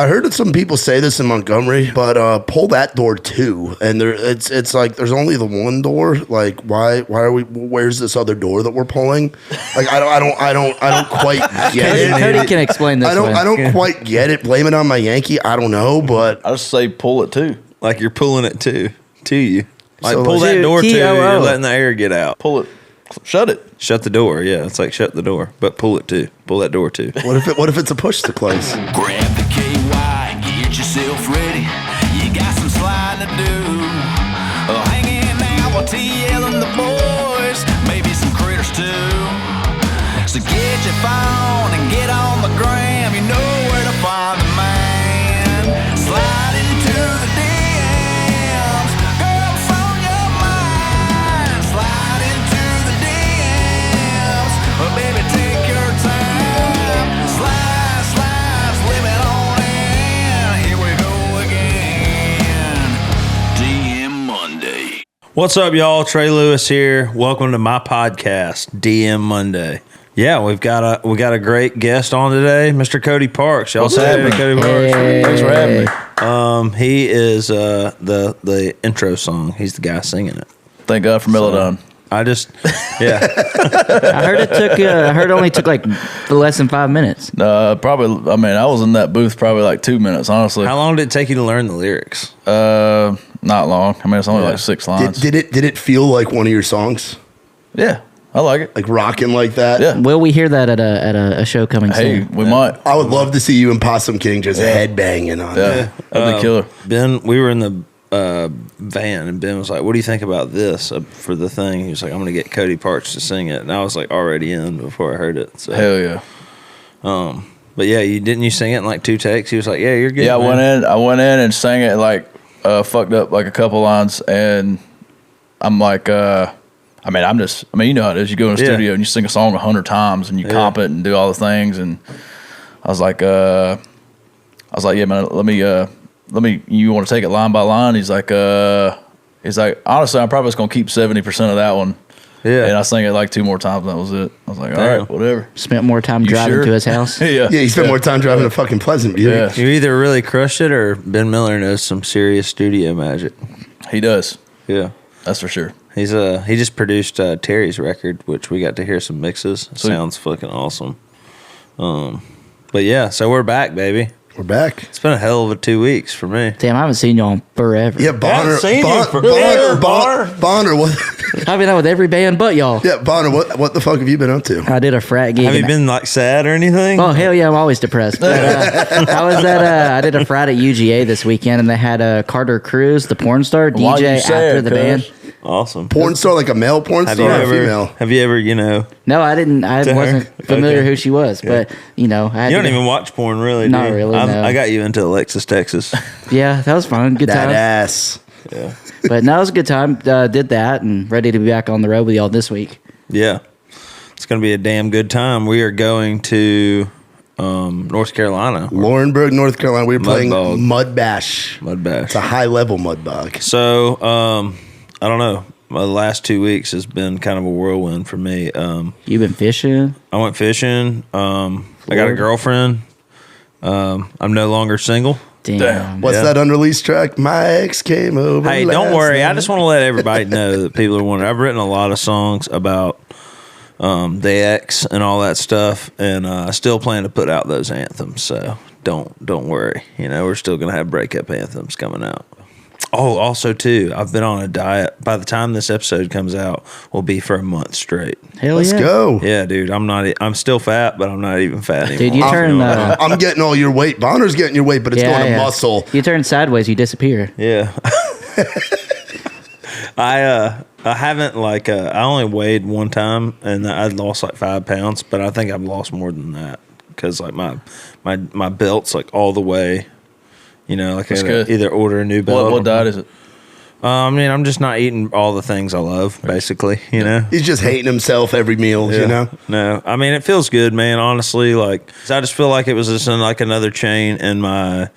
I heard that some people say this in Montgomery, but pull that door too. And it's like there's only the one door. Like why are we? Where's this other door that we're pulling? Like I don't quite get it. Cody can explain this. I don't quite get it. Blame it on my Yankee. I don't know, but I just say pull it too. Like you're pulling it to you. Like So, pull like, that door too. T-O-O. You're letting the air get out. Pull it. Shut it. Shut the door. Yeah, it's like shut the door, but pull it too. Pull that door too. what if it's a push to close? Grab the KY, get yourself ready. You got some sliding to do. Hanging out with TL and the boys, maybe some critters too. So get your phone and get on the gram. You know where to find the man. Slide into the DMs. Girls on your mind. Slide into the DMs. Well, baby, take your time. Slide, slip it on in. Here we go again. DM Monday. What's up, y'all? Trey Lewis here. Welcome to my podcast, DM Monday. Yeah, we got a great guest on today, Mr. Cody Parks. Y'all say hey, Cody Parks. Thanks for having me. He is the intro song. He's the guy singing it. Thank God for Melodon. I heard it only took like less than 5 minutes. Probably. I mean, I was in that booth probably like 2 minutes, honestly. How long did it take you to learn the lyrics? Not long. I mean, it's only like 6 lines. Did it feel like one of your songs? Yeah, I like it. Like rocking like that? Yeah. Will we hear that at a show coming Hey, soon? we might. I would love to see you and Possum King just headbanging on Yeah, it. that'd be killer. Ben, we were in the van, and Ben was like, "What do you think about this for the thing?" He was like, "I'm going to get Cody Parks to sing it," and I was like already in before I heard it. So. Hell yeah. But yeah, you sing it in like 2 takes? He was like, "Yeah, you're good." Yeah, man. I went in and sang it like fucked up like a couple lines, and I'm like, you know how it is. You go in the studio and you sing a song 100 times and you comp it and do all the things, and I was like, yeah, man, let me. You want to take it line by line? He's like, honestly, I'm probably just gonna keep 70% of that one. Yeah, and I sang it like 2 more times, and that was it. I was like, all right, whatever. Spent more time driving to his house. Yeah, Yeah, you spent more time driving to fucking Pleasant View. Yeah. you either really crushed it or Ben Miller knows some serious studio magic. He does. Yeah, That's for sure. he just produced Terry's record, which we got to hear some mixes. Sounds fucking awesome. But yeah, so we're back, baby. We're back. It's been a hell of a 2 weeks for me. Damn, I haven't seen y'all in forever. Yeah, Bonner. seen you for Bonner, what? I've been out with every band but y'all. Yeah, Bonner, what the fuck have you been up to? I did a frat gig. Have you been like sad or anything? Oh hell yeah, I'm always depressed. But, I was at I did a frat at UGA this weekend, and they had Carter Cruz, the porn star, Why you DJ sad, after the band. Awesome. Porn star, like a male porn star or a female? Have you ever, No, I didn't. I To her? wasn't familiar Okay. who she was, but I had You don't to- even watch porn, really, Not do you? really, no. I got you into Alexis, Texas. Yeah, that was fun. Good That time. ass. Yeah. But no, it was a good time. Did that and ready to be back on the road with y'all this week. Yeah. It's going to be a damn good time. We are going to North Carolina. Laurinburg, North Carolina. We were playing Bog. Mud Bash. Mud Bash. It's a high-level mud bog. So, I don't know. The last 2 weeks has been kind of a whirlwind for me. You been fishing? I went fishing. I got a girlfriend. I'm no longer single. Damn. What's that unreleased track? My ex came over. Hey, don't last worry. I night. just want to let everybody know that people are wondering. I've written a lot of songs about the ex and all that stuff, and I still plan to put out those anthems. So don't worry. We're still gonna have breakup anthems coming out. Oh, also too, I've been on a diet. By the time this episode comes out, we'll be for a month straight. Hell Let's yeah. go. Yeah, dude. I'm still fat, but I'm not even fat anymore. Dude, you turn. I'm getting all your weight. Bonner's getting your weight, but it's going to muscle. You turn sideways, you disappear. Yeah. I haven't I only weighed one time and I lost like 5 pounds, but I think I've lost more than that because like my belt's like all the way. I gotta either order a new belt. What diet is it? I'm just not eating all the things I love, basically. He's just hating himself every meal. No, it feels good, man. Honestly, I just feel like it was just like another chain in my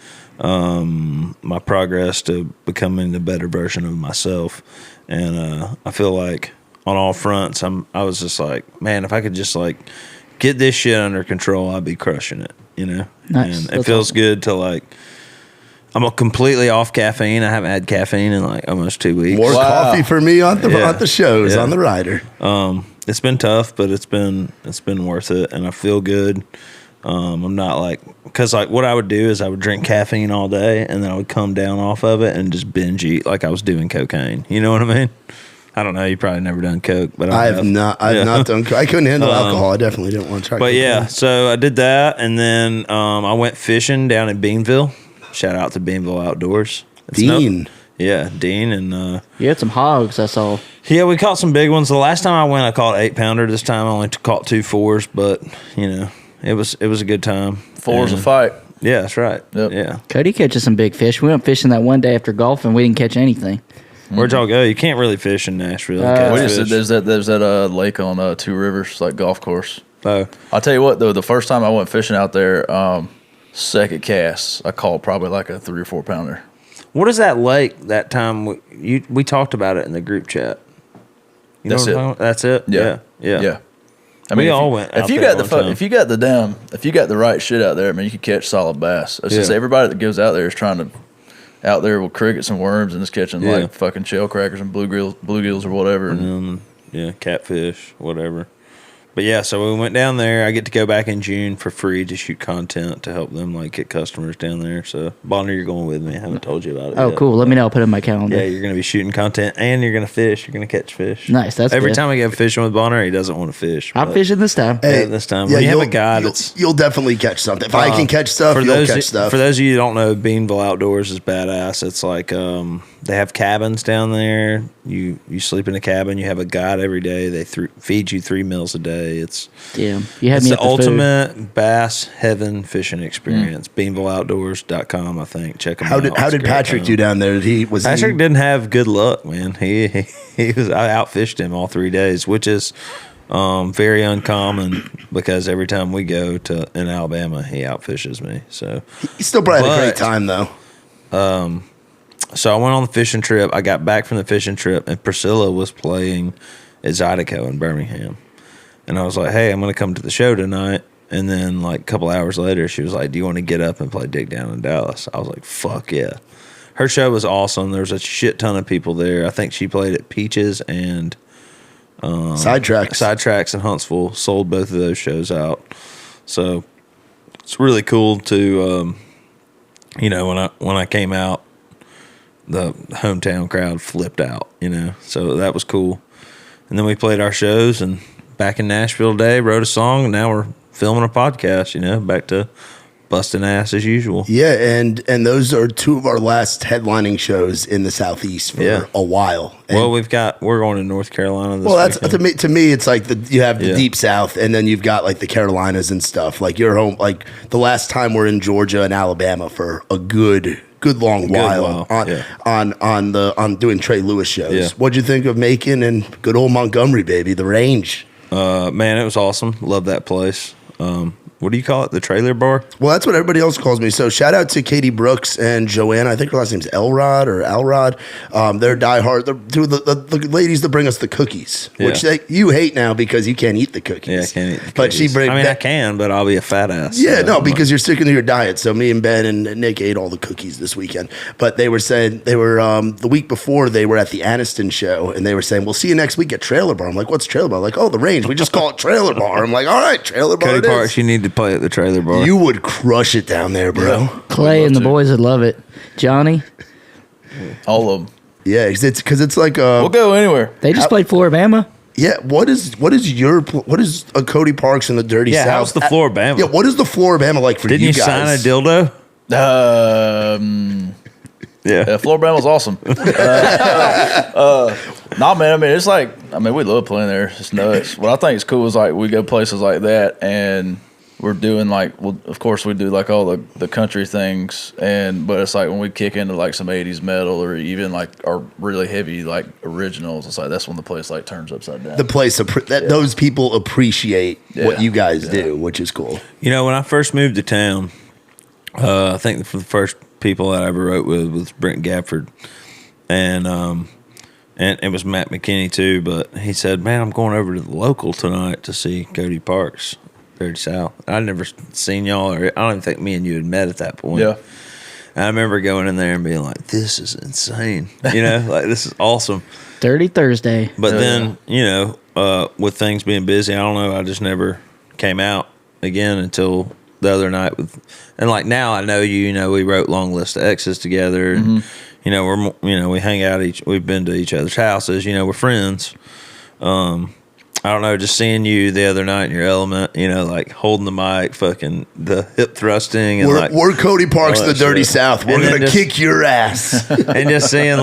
my progress to becoming the better version of myself, and I feel like on all fronts, I was just like, man, if I could just get this shit under control, I'll be crushing it. Nice. And it That's feels awesome. good to like. I'm completely off caffeine. I haven't had caffeine in like almost 2 weeks. More coffee for me on the shows, Yeah. on the rider. It's been tough, but it's been worth it, and I feel good. I'm not like, because like what I would do is I would drink caffeine all day, and then I would come down off of it and just binge eat like I was doing cocaine. You know what I mean? I don't know. You probably never done coke, but I have not. I've not done. I couldn't handle alcohol. I definitely didn't want to try. But cocaine. yeah, so I did that, and then I went fishing down in Beanville. Shout out to Beanville Outdoors. Dean. Dean, and You had some hogs, I saw. yeah, we caught some big ones. The last time I went, I caught 8-pounder. This time I only caught 2 4s, but it was a good time. 4's a And- fight. Yeah, that's right. Yep. Yeah. Cody catches some big fish. We went fishing that one day after golf, and we didn't catch anything. Where'd y'all go? You can't really fish in Nashville. We just Catfish. there's that lake on Two Rivers, like golf course. Oh, I'll tell you what though, the first time I went fishing out there, second cast, I caught probably like a 3 or 4 pounder. what is that lake? That time we talked about it in the group chat. You know That's what I'm it. talking about? That's it. Yeah. I We if all you- went If out you there got the one time. if you got the right shit out there, I mean, you could catch solid bass. It's just Yeah. everybody that goes out there is trying to out there with crickets and worms and just catching Yeah. like fucking shell crackers and bluegills or whatever. And Yeah, catfish, whatever. But yeah, so we went down there. I get to go back in June for free to shoot content to help them like get customers down there. So Bonner, you're going with me. I haven't told you about it. Oh, yet. cool. Let me know. I'll put it in my calendar. Yeah, you're gonna be shooting content and you're gonna fish. You're gonna catch fish. Nice, that's every good. time I go fishing with Bonner, he doesn't want to fish. I'm but- fishing this time. Yeah, this time. When you have a guy that's you'll definitely catch something. If I can catch stuff, you'll those catch stuff. For those of you who don't know, Beanville Outdoors is badass. It's like they have cabins down there. You sleep in a cabin. You have a guide every day. They feed you 3 meals a day. It's Damn. You had it's me the at the food. ultimate bass heaven fishing experience. BeanvilleOutdoors.com, I think. Check them how out. did It's a Patrick great do time. down there? Patrick didn't have good luck, man. He was I outfished him all 3 days, which is very uncommon because every time we go to in Alabama, he outfishes me. So He still probably had a great But- time though. So I went on the fishing trip. I got back from the fishing trip, and Priscilla was playing at Zydeco in Birmingham. And I was like, hey, I'm going to come to the show tonight. And then, like, a couple hours later, she was like, do you want to get up and play Dig Down in Dallas? I was like, fuck yeah. Her show was awesome. There was a shit ton of people there. I think she played at Peaches and Sidetracks. in Huntsville. Sold both of those shows out. So it's really cool to, when I came out, the hometown crowd flipped out, so that was cool. And then we played our shows and back in Nashville today, wrote a song, and now we're filming a podcast, back to busting ass as usual. Yeah, and those are 2 of our last headlining shows in the Southeast for a while. And Well, we're going to North Carolina this well, that's weekend. to me. It's like you have the Yeah. deep South, and then you've got like the Carolinas and stuff. Like you're home. Like the last time we're in Georgia and Alabama for a good long while, on doing Trey Lewis shows. Yeah. What'd you think of Macon and good old Montgomery, baby, the range? Man, it was awesome. Love that place. What do you call it? The trailer bar? Well, that's what everybody else calls me. So shout out to Katie Brooks and Joanna. I think her last name's Elrod or Alrod. They're diehard. They're 2 of the ladies that bring us the cookies, which you hate now because you can't eat the cookies. Yeah, I can't eat the But she cookies. brings. I can, but I'll be a fat ass. Yeah, so no, I'm because you're sticking to your diet. So me and Ben and Nick ate all the cookies this weekend. But they were saying the week before they were at the Aniston show, and they were saying, "We'll see you next week at Trailer Bar." I'm like, "What's Trailer Bar?" I'm like, "Oh, the range. We just call it Trailer Bar." I'm like, "All right, Trailer Bar." Cody it is." Parks, you need to play at the trailer bar. You would crush it down there, bro. Clay and the boys would love it. Johnny, all of them. Yeah, because it's like We'll go anywhere. they just played Flora-Bama. yeah. What is a Cody Parks in the Dirty Yeah, South? how's the Flora-Bama? Yeah, what is the Flora-Bama like for Didn't you guys? sign a dildo? Yeah, Florabama was awesome. Nah, man. I mean, it's like, we love playing there. It's nuts. What I think is cool is like we go places like that, and we're doing like, well, of course we do like all the country things, but it's like when we kick into like some '80s metal or even like our really heavy like originals, it's like that's when the place like turns upside down. The place those people appreciate what you guys do, which is cool. When I first moved to town, I think for the first people that I ever wrote with was Brent Gafford, and it was Matt McKinney too. But he said, "Man, I'm going over to the local tonight to see Cody Parks," Dirty South. I'd never seen y'all, or I don't even think me and you had met at that point. Yeah. I remember going in there and being like, "This is insane," like this is awesome. Dirty Thursday. But then, with things being busy, I don't know. I just never came out again until the other night and like now I know you. We wrote Long List of Exes together, and we hang out we've been to each other's houses. We're friends. I don't know, just seeing you the other night in your element, like holding the mic, fucking the hip thrusting. And we're Cody Parks, the Dirty South. We're going to kick your ass. And just seeing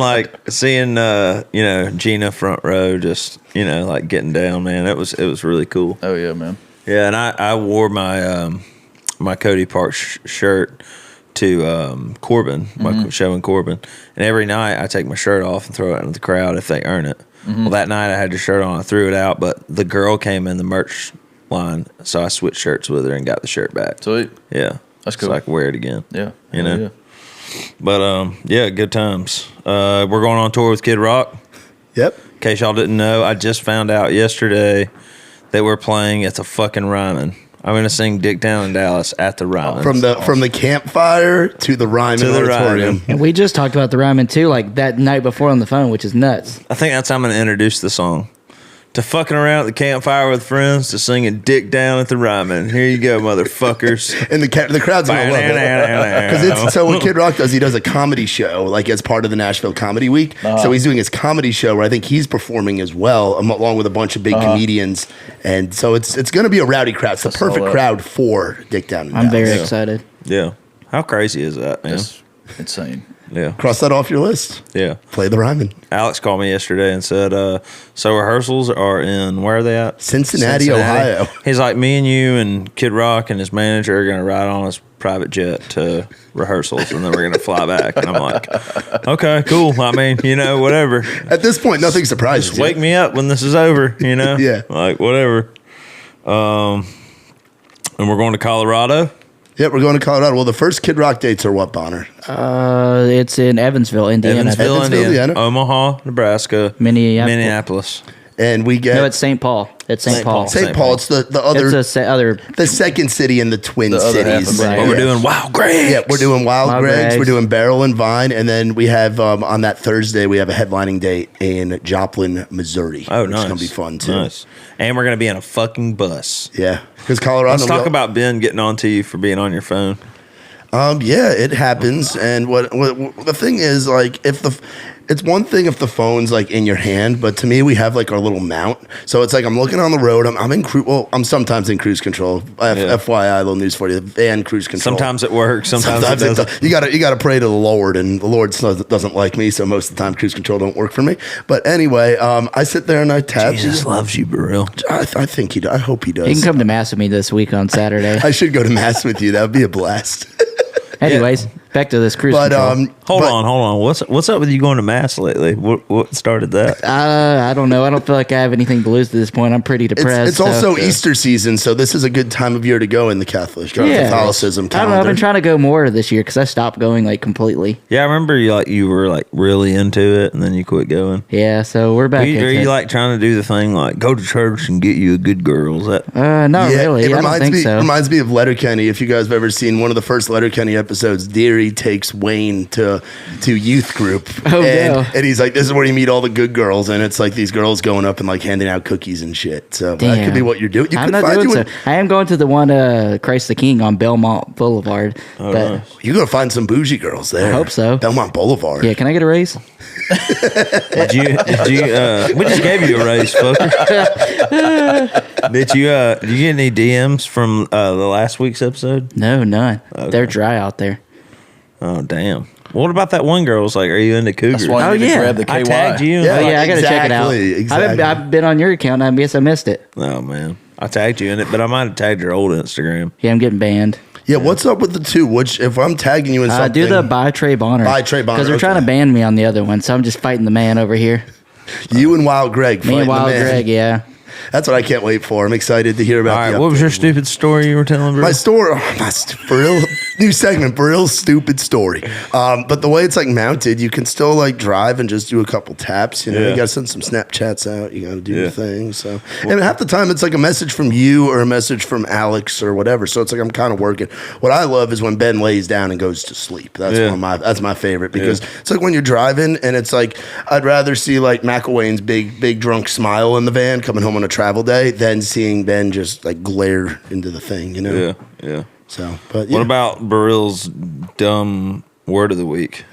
Gina front row, just, like getting down, man. It was really cool. Oh, yeah, man. Yeah, and I wore my my Cody Parks shirt to Corbin, my show in Corbin. And every night I take my shirt off and throw it into the crowd if they earn it. Well, that night I had your shirt on. I threw it out, but the girl came in the merch line, so I switched shirts with her and got the shirt back. Sweet. Yeah. That's cool. So I can wear it again. Yeah. Yeah. But, good times. We're going on tour with Kid Rock. Yep. In case y'all didn't know, I just found out yesterday that we're playing at the fucking Ryman. I'm going to sing Dick Down in Dallas at the Ryman. From the campfire to the Ryman Auditorium. And we just talked about the Ryman too, like that night before on the phone, which is nuts. I think that's how I'm going to introduce the song. To fucking around at the campfire with friends, to singing Dick Down at the Ryman. Here you go, motherfuckers. And the crowd's going to love it. Because so what Kid Rock does, he does a comedy show, like as part of the Nashville Comedy Week. So he's doing his comedy show where I think he's performing as well, along with a bunch of big comedians. And so it's going to be a rowdy crowd. It's the perfect crowd for Dick Down in Dallas. I'm very excited. Yeah. How crazy is that, man? That's insane. Yeah. Cross that off your list. Yeah. Play the Ryman. Alex called me yesterday and said, so rehearsals are in, where are they at? Cincinnati, Ohio. He's like, me and you and Kid Rock and his manager are going to ride on his private jet to rehearsals, and then we're going to fly back. And I'm like, okay, cool. I mean, whatever. At this point, nothing surprises Just wake me up when this is over, Yeah. Like, whatever. And we're going to Colorado. Yeah, we're going to Colorado. Well, the first Kid Rock dates are what, Bonner? It's in Evansville, Indiana. Evansville, Indiana. Omaha, Nebraska, Minneapolis. And we get... No, it's St. Paul. It's St. Paul. St. Paul. It's the other... It's the second city in the Twin other Cities. half of But we're doing Wild Greg's. Yeah, we're doing Wild Greg's. Greg's. We're doing Barrel and Vine. And then we have, on that Thursday, we have a headlining date in Joplin, Missouri. Oh, which nice. is going to be fun, too. Nice. And we're going to be in a fucking bus. Yeah. Because Colorado... Let's talk about Ben getting on to you for being on your phone. Yeah, it happens. And what the thing is, like, it's one thing if the phone's like in your hand, but to me, we have like our little mount. So it's like I'm looking on the road. I'm in I'm sometimes in cruise control. FYI, little news for you: and cruise control. Sometimes it works. Sometimes it doesn't. You gotta pray to the Lord, and the Lord doesn't like me, so most of the time cruise control don't work for me. But anyway, I sit there and I tap. Jesus loves you, Burrell. I think he does. I hope he does. You can come to mass with me this week on Saturday. I should go to mass with you. That would be a blast. Anyways, back to this cruise control. Hold on. What's up with you going to mass lately? What started that? I don't know. I don't feel like I have anything to lose at this point. I'm pretty depressed. It's also Easter season, so this is a good time of year to go in the Catholicism calendar. I don't know. I've been trying to go more this year because I stopped going like completely. Yeah, I remember you were like really into it, and then you quit going. Yeah, so we're back. Are you like trying to do the thing like go to church and get you a good girl? Is that? Not really. I don't think so. It reminds me of Letterkenny. If you guys have ever seen one of the first Letterkenny episodes, Deary takes Wayne to youth group. And he's like, this is where you meet all the good girls, and it's like these girls going up and like handing out cookies and shit. So that could be what you're doing. I'm not doing so. I am going to the one Christ the King on Belmont Boulevard. Oh, but nice. You're gonna find some bougie girls there. I hope so. Belmont Boulevard. Yeah, can I get a raise? Did you? We just gave you a raise, fucker. Did you get any DMs from the last week's episode? No, none. Okay. They're dry out there. Oh damn. What about that one girl? Was like, are you into cougars? That's why you need to grab the KY. I tagged you. Yeah, I gotta check it out. Exactly. I've been on your account. I guess I missed it. Oh man, I tagged you in it, but I might have tagged your old Instagram. Yeah, I'm getting banned. Yeah, what's up with the two? Which, if I'm tagging you in something, Do the by Trey Bonner. By Trey Bonner, because they're trying to ban me on the other one, so I'm just fighting the man over here. you and Wild Greg. Me and fighting the Wild man. Greg, yeah. That's what I can't wait for. I'm excited to hear about. All right, what was your stupid story you were telling, bro? My story, Baril, new segment, Baril's stupid story. But the way it's like mounted, you can still like drive and just do a couple taps. You know, you got to send some Snapchats out. You got to do your thing. So, and half the time it's like a message from you or a message from Alex or whatever. So it's like I'm kind of working. What I love is when Ben lays down and goes to sleep. That's my favorite because it's like when you're driving and it's like I'd rather see like Mcilwain's big drunk smile in the van coming home on a travel day than seeing Ben just like glare into the thing. You know? Yeah. So, but What about Baril's dumb word of the week?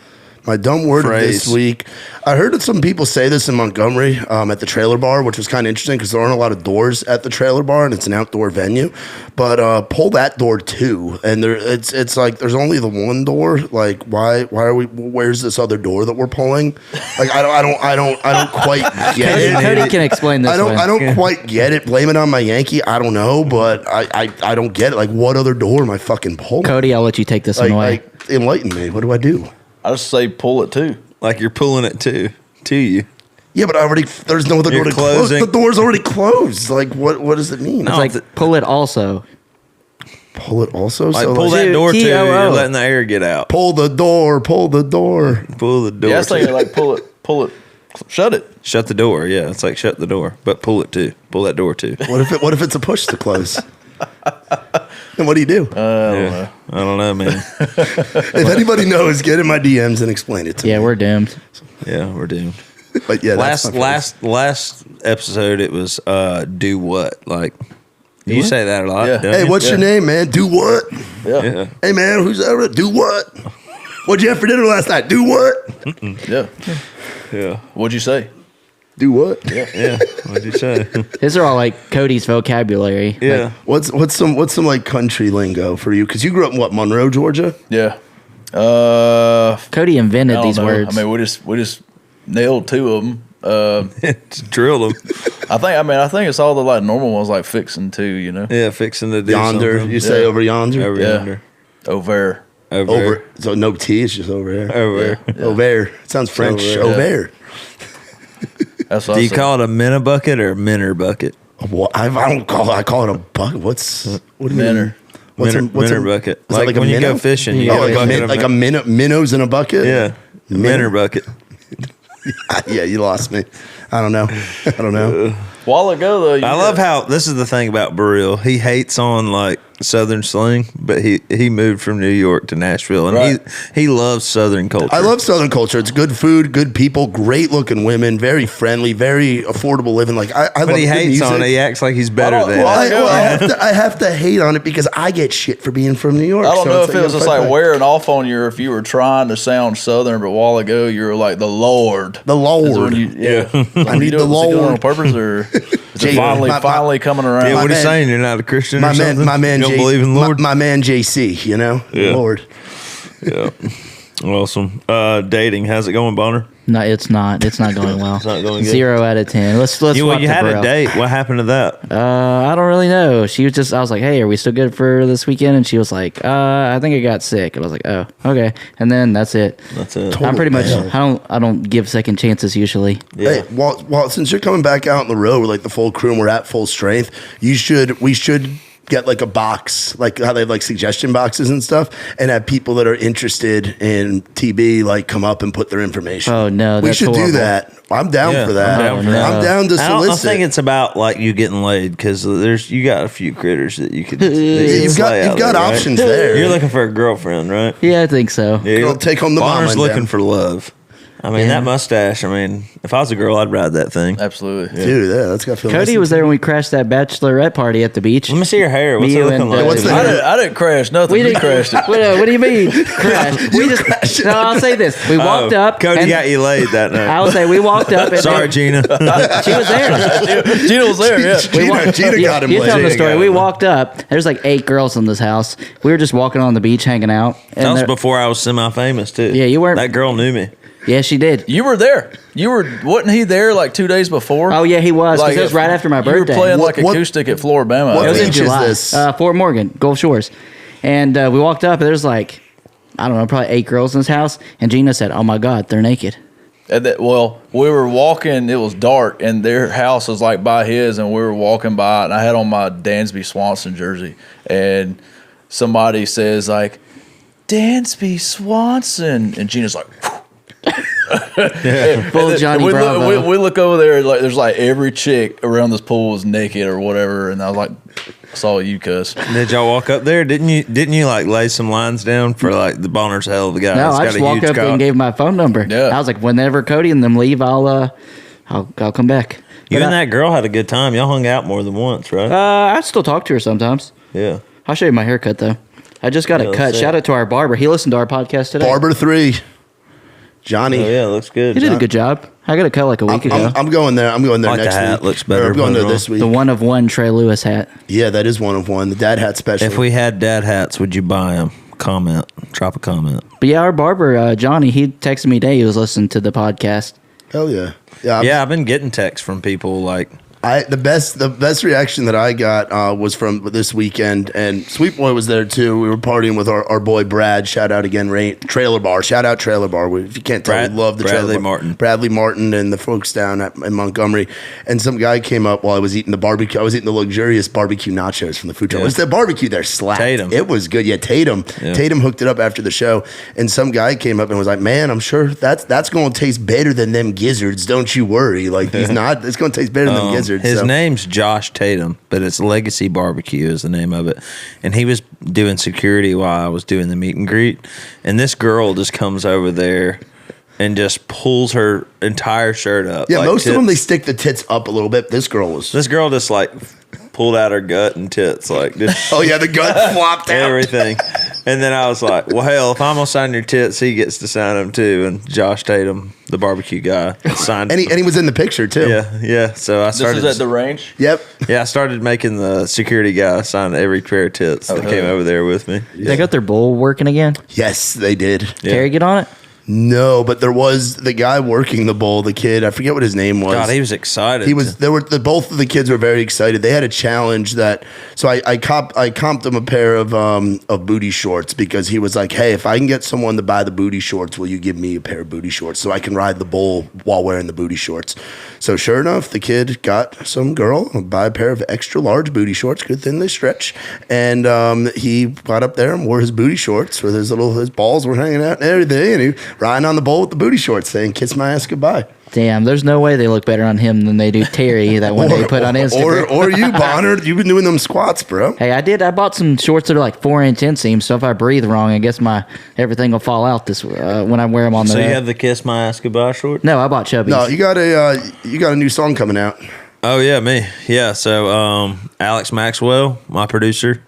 my dumb word of Phrase. this week. I heard that some people say this in Montgomery at the trailer bar, which was kind of interesting because there aren't a lot of doors at the trailer bar and it's an outdoor venue. But pull that door too, and it's like there's only the one door. Like why are we? Where's this other door that we're pulling? Like I don't quite get it. Cody can explain this. I don't quite get it. Blame it on my Yankee. I don't know, but I don't get it. Like what other door am I fucking pulling? Cody, I'll let you take this one away. Like enlighten me. What do I do? I just say pull it too. Like you're pulling it to you. Yeah, but there's no other door to close. closing. The door's already closed. Like, what does it mean? It's like pull it also. Pull it also? Like So pull like, that door to, T-O-O. you're letting the air get out. pull the door, pull the door. Pull the door. Yeah, I was thinking like pull it, shut it. Shut the door. Yeah, it's like shut the door, but pull it too. Pull that door too. What if it's a push to close? And what do you do? I don't know, man. If anybody knows, get in my DMs and explain it to me. Yeah, we're doomed. Yeah, we're doomed. But yeah, that's last episode it was do what? Like you say that a lot. Yeah. don't Hey, you? what's your name, man? Do what? Yeah. Hey, man, who's that? Do what? What'd you have for dinner last night? Do what? Yeah. Yeah. What'd you say? Do what? Yeah. What'd you say? These are all like Cody's vocabulary. Yeah. What's some like country lingo for you? Because you grew up in what, Monroe, Georgia? Yeah. Cody I invented don't these know. words. I mean, we just nailed two of them. Just drilled them. I think it's all the like normal ones like fixing too. You know. Yeah, fixing to do Yonder. something. You say over yonder? Over Yeah. yonder. Over. Over. So no T, it's just over there. Over. Over. It sounds French. Over, Over. That's what Do I you said. call it a minute bucket or a minner bucket? What? I don't call it. I call it a bucket. What do you mean? Minner. Minner bucket. Is that Like like a when you minnow? go fishing, you Yeah, got a bucket of like a minnows in a bucket. yeah, minner bucket. Yeah, you lost me. I don't know. A while ago though, I love how this is the thing about Burrell. He hates on like Southern slang, but he moved from New York to Nashville, and Right. he loves Southern culture. I love Southern culture. It's good food, good people, great looking women, very friendly, very affordable living. Like I love but he good hates music. on it. He acts like he's better don't- than. well, I have to hate on it because I get shit for being from New York. I don't so know it's if it was just fight like back. wearing off on you, or if you were trying to sound Southern, but a while ago you were like the Lord. The Is it Lord. when you, yeah. I need the Was he doing it Lord. on purpose, or is Jay, it finally my- coming around? Yeah, what are you man- saying? You're not a Christian My or man, something? my man, You don't J- believe in the Lord? My man, JC. You know, Yeah. Lord. Yeah. Awesome. Dating, how's it going, Bonner? No, it's not. It's not going well. not going good? 0 out of 10. Let's You swap to had a Burrell. date. What happened to that? I don't really know. She was just. I was like, "Hey, are we still good for this weekend?" And she was like, "I think I got sick." And I was like, "Oh, okay." And then that's it. That's it. I'm pretty much. Total I don't give second chances usually. Yeah. Hey, well, since you're coming back out on the road with like the full crew and we're at full strength, we should get like a box, like how they have like suggestion boxes and stuff, and have people that are interested in TB like come up and put their information. Oh, no, we that's should horrible. do that. I'm down Yeah, for that. I'm down for that. I'm down to I don't solicit. think it's about like you getting laid because you got a few critters that you could. You've got options there. You're looking for a girlfriend, right? Yeah, I think so. Yeah, Girl, take home the mom Bonner's and looking them. for love. I mean, Yeah. that mustache. I mean, if I was a girl, I'd ride that thing. Absolutely. Dude, yeah, that's got to feel Cody nice. was there when we crashed that bachelorette party at the beach. Let me see your hair. What's Me, it you, looking and, like? what's the- I didn't crash nothing. We We didn't crashed it. What do you mean crash? We just crashed it. no. I'll say this: we walked up. Cody and got you laid that night. I will say we walked up. And Sorry, Gina. she was there. Gina was there. Yeah. Gina got him You laid. tell the Gina story. got We him. walked up. There's like 8 girls in this house. We were just walking on the beach, hanging out. That And was there- before I was semi-famous too. Yeah, you weren't- That girl knew me. yeah, she did. You were there. Wasn't he there like 2 days before? Oh yeah, he was. Because it was right after my birthday. You were playing What- like acoustic at Flora-Bama. what It was in beach is July. this? Fort Morgan, Gulf Shores. And we walked up, and there's like, I don't know, probably 8 girls in this house. And Gina said, "Oh my God, they're naked." Well, we were walking. It was dark, and their house was like by his, and we were walking by, and I had on my Dansby Swanson jersey, and somebody says like, "Dansby Swanson," and Gina's like, Full Johnny Bravo. we look over there, like there's like every chick around this pool is naked or whatever, and I was like, I saw you, cuz. Did y'all walk up there? Didn't you like lay some lines down for like the Bonner's hell of a guy? No, that's I got just a walked huge up cock? and gave my phone number. Yeah. I was like, whenever Cody and them leave, I'll come back. You But and that girl had a good time. Y'all hung out more than once, right? I still talk to her sometimes. Yeah. I'll show you my haircut though. I just got it let's cut. see Shout it. out to our barber. He listened to our podcast today. Barber 3. Johnny. Oh yeah, looks good. He did a good job. I got it cut like a week ago. I'm going there. I'm going there Like the next hat week. looks better Or I'm going put there it this on. week. The one of one Trey Lewis hat. Yeah, that is one of one. The dad hat special. If we had dad hats, would you buy them? Comment. Drop a comment. But yeah, our barber, Johnny, he texted me today. He was listening to the podcast. Hell yeah. Yeah. Yeah, I've been getting texts from people like, The best reaction that I got was from this weekend, and Sweet Boy was there too. We were partying with our boy Brad. Shout out again, Trailer Bar. Shout out Trailer Bar. If you can't tell, we love the Bradley Trailer Bar. Martin. Bradley Martin and the folks down in Montgomery. And some guy came up while I was eating the barbecue. I was eating the luxurious barbecue nachos from the food truck. Yeah. Was the barbecue there slapped? Tatum. It was good. Yeah, Tatum. Yeah. Tatum hooked it up after the show, and some guy came up and was like, "Man, I'm sure that's going to taste better than them gizzards. Don't you worry. Like he's not. It's going to taste better than them gizzards." his So. name's Josh Tatum, but it's Legacy Barbecue is the name of it. And he was doing security while I was doing the meet and greet. And this girl just comes over there and just pulls her entire shirt up. Yeah, like most of them, they tits. stick the tits up a little bit. This girl was. This girl just like pulled out her gut and tits, like just Oh, yeah, the gut flopped out. everything. And then I was like, well, hell, if I'm going to sign your tits, he gets to sign them too. And Josh Tatum, the barbecue guy, signed And he was in the picture, too. Yeah. So I This started. is at the range. Yep. Yeah, I started making the security guy sign every pair of tits that came over there with me. They got their bull working again. Yes, they did. Yeah. Terry, get on it. No, but there was the guy working the bowl, the kid. I forget what his name was. God, he was excited. He was. There were both of the kids were very excited. They had a challenge that. So I comped him a pair of booty shorts because he was like, "Hey, if I can get someone to buy the booty shorts, will you give me a pair of booty shorts so I can ride the bull while wearing the booty shorts?" So sure enough, the kid got some girl to buy a pair of extra large booty shorts. Good thing they stretch. And he got up there and wore his booty shorts where his balls were hanging out and everything, and he riding on the bull with the booty shorts saying, "Kiss my ass goodbye." Damn, there's no way they look better on him than they do Terry that one day he put on Instagram. Or you, Bonner. You've been doing them squats, bro. Hey, I did. I bought some shorts that are like 4-inch inseam, so if I breathe wrong, I guess my everything will fall out this when I wear them on So the. you have the Kiss My Ass Goodbye short? No, I bought Chubbies. No, you got a new song coming out. Oh yeah, me. Yeah. So Alex Maxwell, my producer,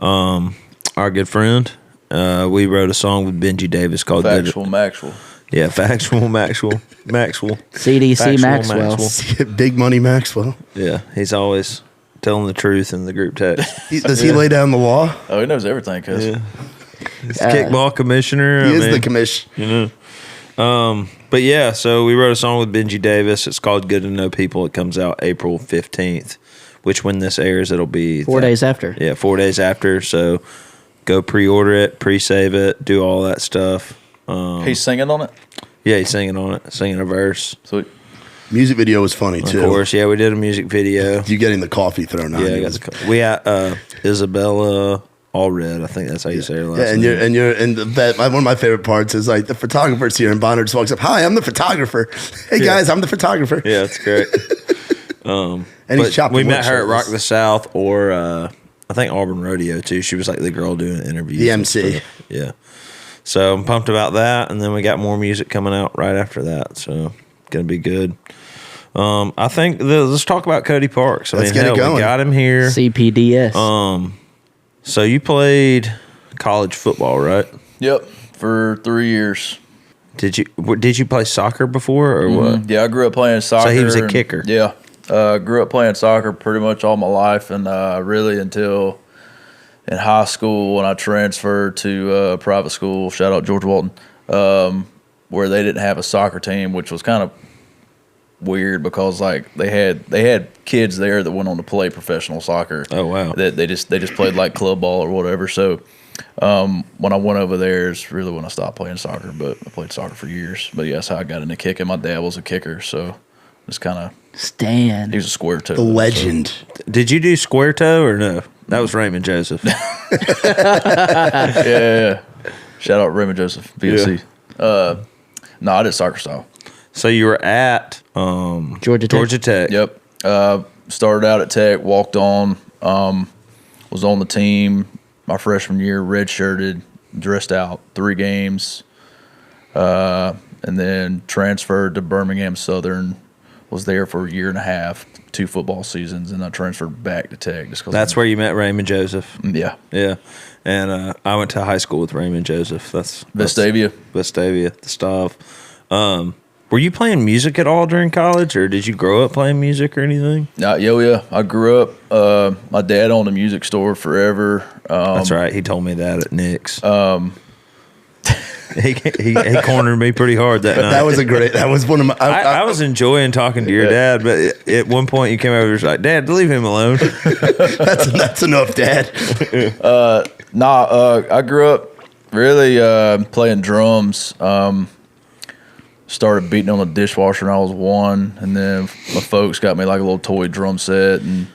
our good friend, we wrote a song with Benji Davis called Factual Maxwell. Yeah, Factual Maxwell. CDC Factual Maxwell. Big Money Maxwell. Yeah, he's always telling the truth in the group text. Does he lay down the law? Oh, he knows everything, cuz. Yeah. He's the kickball commissioner. He is the commission. But yeah, so we wrote a song with Benji Davis. It's called Good to Know People. It comes out April 15th, which when this airs, it'll be 4 days after. Yeah, 4 days after. So go pre-order it, pre-save it, do all that stuff. He's singing on it? Yeah, he's singing on it, singing a verse. Sweet. Music video was funny too. Of course, yeah, we did a music video. You getting the coffee thrown on? Yeah, I you. got we had Isabella Allred. I think that's how you say her last Yeah, name. one of my favorite parts is like the photographer's here and Bonner just walks up. "Hi, I'm the photographer. Hey guys, I'm the photographer." Yeah, it's great. And But he's chopping. we met wood her at shirtless. Rock the South or I think Auburn Rodeo too. She was like the girl doing interviews. The and MC. stuff. Yeah. So I'm pumped about that, and then we got more music coming out right after that. So gonna be good. I think let's talk about Cody Parks. Let's get it going. We got him here. CPDS. So you played college football, right? Yep, for 3 years. Did you play soccer before or what? Yeah, I grew up playing soccer. So he was a and- kicker. Yeah. Grew up playing soccer pretty much all my life, and really until in high school when I transferred to private school, shout out George Walton, where they didn't have a soccer team, which was kind of weird because like they had kids there that went on to play professional soccer. Oh, wow. That they just played like club ball or whatever. So when I went over there is really when I stopped playing soccer. But I played soccer for years. But yeah, that's how I got into kicking. My dad was a kicker, so it's kind of Stan. he was a square toe. The legend. Did you do square toe or no? That was Raymond Joseph. Yeah. Shout out Raymond Joseph, BSC. No, I did soccer style. So you were at Georgia Tech. Yep. Started out at Tech, walked on, was on the team my freshman year, redshirted, dressed out 3 games, and then transferred to Birmingham Southern. Was there for a year and a half, 2 football seasons, and I transferred back to Tech. Just 'cause That's where you met Raymond Joseph. Yeah. Yeah. And I went to high school with Raymond Joseph. That's Vestavia. the stuff. Were you playing music at all during college, or did you grow up playing music or anything? Yeah. I grew up. My dad owned a music store forever. That's right. He told me that at Nick's. He cornered me pretty hard that night. That was one of my. I was enjoying talking to your dad, but at one point you came over and was like, "Dad, leave him alone." that's enough, Dad. I grew up really playing drums. Started beating on the dishwasher when I was 1, and then my folks got me like a little toy drum set. And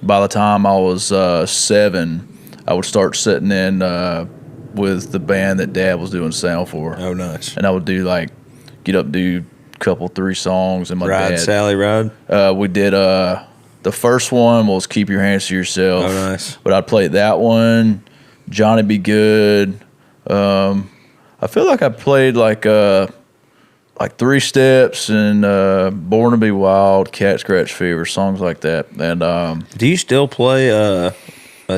by the time I was 7, I would start sitting in with the band that Dad was doing sound for. Oh, nice. And I would do get up, do a couple, 3 songs, and my Ride, dad. Sally, ride. We did the first one was Keep Your Hands to Yourself. Oh, nice. But I played that one, Johnny Be Good. I feel like I played like 3 Steps and Born to Be Wild, Cat Scratch Fever, songs like that. And Do you still play a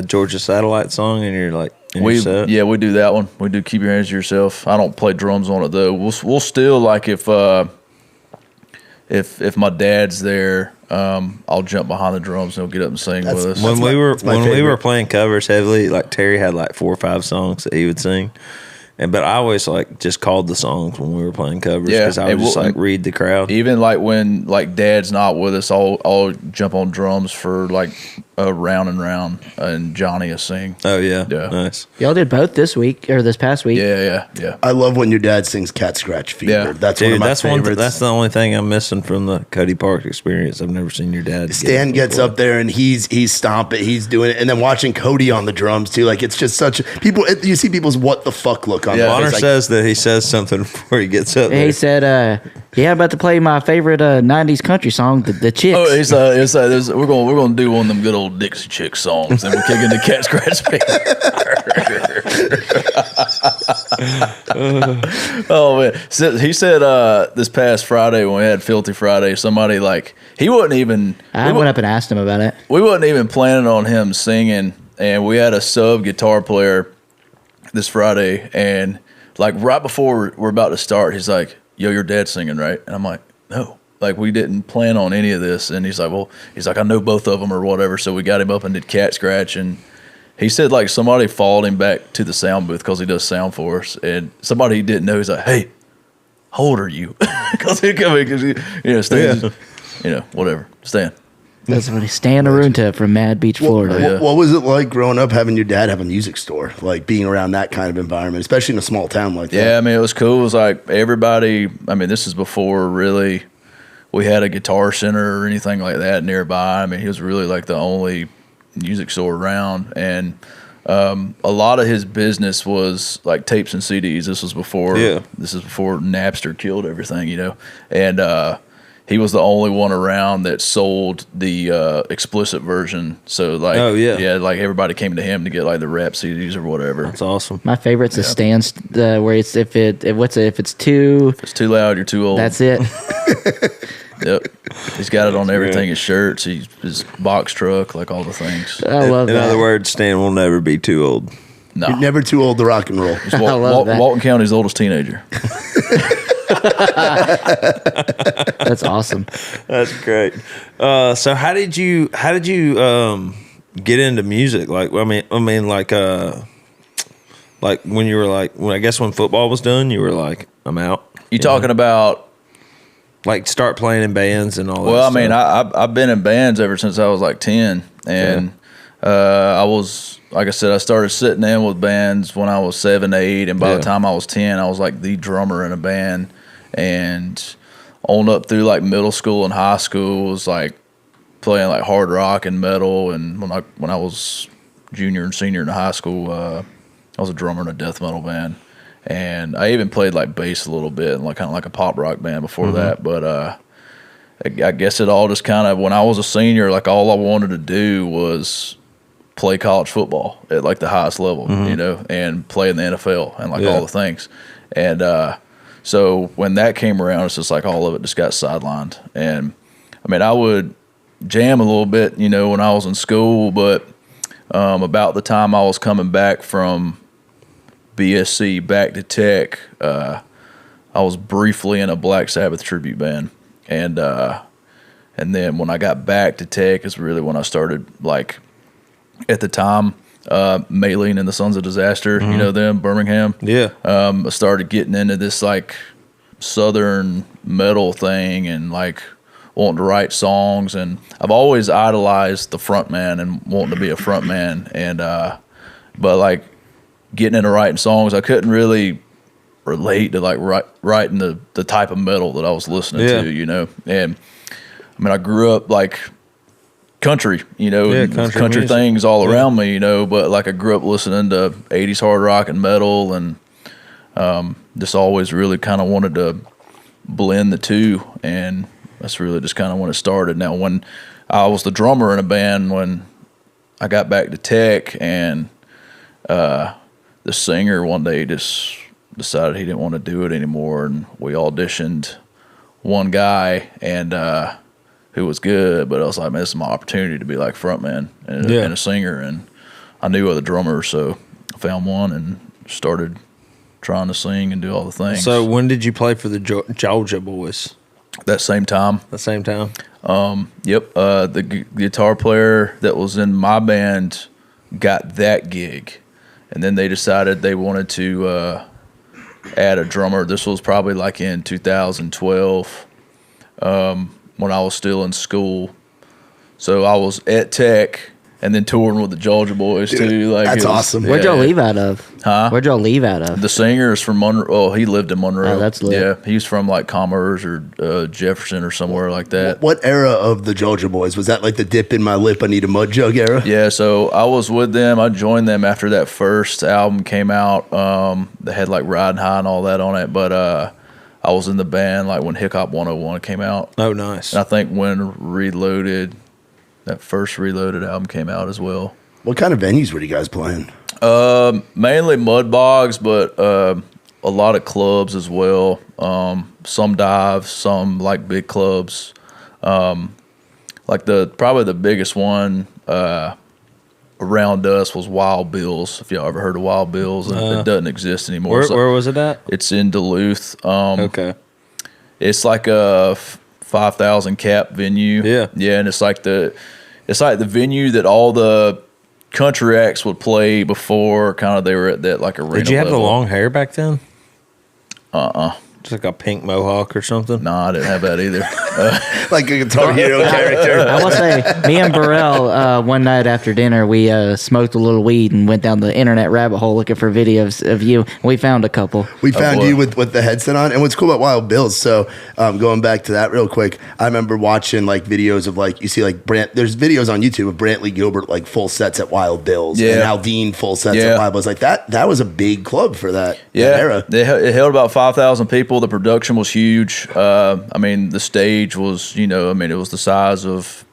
Georgia Satellite song in your your set? Yeah, we do that one. We do Keep Your Hands to Yourself. I don't play drums on it though. We'll still if my dad's there, I'll jump behind the drums and he'll get up and sing with us. When we were playing covers heavily, Terry had 4 or 5 songs that he would sing. But I always just called the songs when we were playing covers because I would just read the crowd. Even when Dad's not with us, I'll jump on drums for round and round, and Johnny will sing. Oh yeah, nice. Y'all did both this week or this past week. Yeah. I love when your dad sings Cat Scratch Fever. Yeah. That's one of my favorites. That's the only thing I'm missing from the Cody Parks experience. I've never seen your dad. Stan gets up there and he's stomping, he's doing it, and then watching Cody on the drums too. It's just such people. You see people's what the fuck look on. Bonner says that he says something before he gets up there. He said, "Yeah, I'm about to play my favorite '90s country song, the Chicks." Oh, we're gonna do one of them good old Dixie Chick songs, and we're kicking the Cat Scratch Fever. Oh man, he said this past Friday when we had Filthy Friday, somebody he wasn't even. I went up and asked him about it. We wasn't even planning on him singing, and we had a sub guitar player this Friday, and right before we're about to start, he's like, "Yo, your dad's singing, right?" And I'm like, "No." We didn't plan on any of this. And he's like, I know both of them or whatever. So we got him up and did Cat Scratch. And he said, somebody followed him back to the sound booth because he does sound for us. And somebody he didn't know, he's like, "Hey, how old are you?" Because he come in, Stan, whatever. Stan. That's when Stan Arunta from Mad Beach, Florida. What was it like growing up having your dad have a music store? Being around that kind of environment, especially in a small town like that? Yeah, I mean, it was cool. It was everybody, this is before really we had a guitar center or anything like that nearby. I mean, he was really the only music store around. And a lot of his business was tapes and CDs. This is before Napster killed everything, And he was the only one around that sold the explicit version. So everybody came to him to get the rap CDs or whatever. That's awesome. My favorite's a Stan's where it's if it's too loud, you're too old. That's it. Yep, he's got it on everything. His shirts, his box truck, all the things. I love that. In other words, Stan will never be too old. No, You're never too old to rock and roll. He's Walton County's oldest teenager. That's awesome. That's great. So how did you get into music? When you were when football was done, you were I'm out. You talking about start playing in bands and all that? Well, stuff? I've been in bands ever since I was 10, and I was, like I said, I started sitting in with bands when I was 7, 8, and by the time I was 10, I was like the drummer in a band. And on up through like middle school and high school was like playing like hard rock and metal. And when I was junior and senior in high school, I was a drummer in a death metal band. And I even played like bass a little bit and like kind of like a pop rock band before that. But I guess it all just kind of, when I was a senior, like all I wanted to do was play college football at like the highest level, you know, and play in the NFL and like all the things. And so when that came around, it's just like all of it just got sidelined. And I mean, I would jam a little bit, you know, when I was in school, but about the time I was coming back from BSC back to Tech, I was briefly in a Black Sabbath tribute band. And then when I got back to Tech is really when I started, like, at the time, Mcilwain and the Sons of Disaster, you know them, Birmingham. Yeah. I started getting into this, like, Southern metal thing and, like, wanting to write songs. And I've always idolized the front man and wanting to be a front man. And, but, like, getting into writing songs, I couldn't really relate to like writing the type of metal that I was listening to, you know. And I mean, I grew up like country, you know, and country things all around me, you know, but like I grew up listening to 80s hard rock and metal, and just always really kind of wanted to blend the two, and that's really just kind of when it started. Now, when I was the drummer in a band when I got back to Tech, and the singer one day just decided he didn't want to do it anymore, and we auditioned one guy and who was good, but I was like, man, this is my opportunity to be like frontman and a singer, and I knew other drummers, so I found one and started trying to sing and do all the things. So when did you play for the Georgia Boys? That same time. Yep. The guitar player that was in my band got that gig, and then they decided they wanted to add a drummer. This was probably like in 2012 when I was still in school. So I was at Tech and then touring with the Georgia Boys too. Like, that's awesome. Where'd y'all leave out of? Huh? Where'd y'all leave out of? The singer is from Monroe. Oh, he lived in Monroe. Oh, that's lit. Yeah, he's from like Commerce or Jefferson or somewhere like that. What era of the Georgia Boys? Was that like the dip in my lip, I need a mud jug era? Yeah, so I was with them. I joined them after that first album came out. They had like Riding High and all that on it, but I was in the band like when Hip Hop 101 came out. Oh, nice. And I think when Reloaded, that first Reloaded album came out as well. What kind of venues were you guys playing? Mainly mud bogs, but a lot of clubs as well. Some dives, some like big clubs. Like probably the biggest one around us was Wild Bill's. If y'all ever heard of Wild Bill's, it doesn't exist anymore. Where was it at? It's in Duluth. Okay. It's like a 5,000 cap venue. Yeah, and it's like the venue that all the country acts would play before kind of they were at that like arena. Did you have level. the long hair back then? Just like a pink mohawk or something? No, I didn't have that either. Like a Guitar Hero character. I will say, me and Burrell, one night after dinner, we smoked a little weed and went down the internet rabbit hole looking for videos of you. We found a couple. We found you with the headset on. And what's cool about Wild Bill's, so going back to that real quick, I remember watching like videos of like, you see like there's videos on YouTube of Brantley Gilbert like full sets at Wild Bill's. And Aldean full sets at Wild Bill's. Like that was a big club for that era. It held about 5,000 people. The production was huge. I mean, the stage was, it was the size of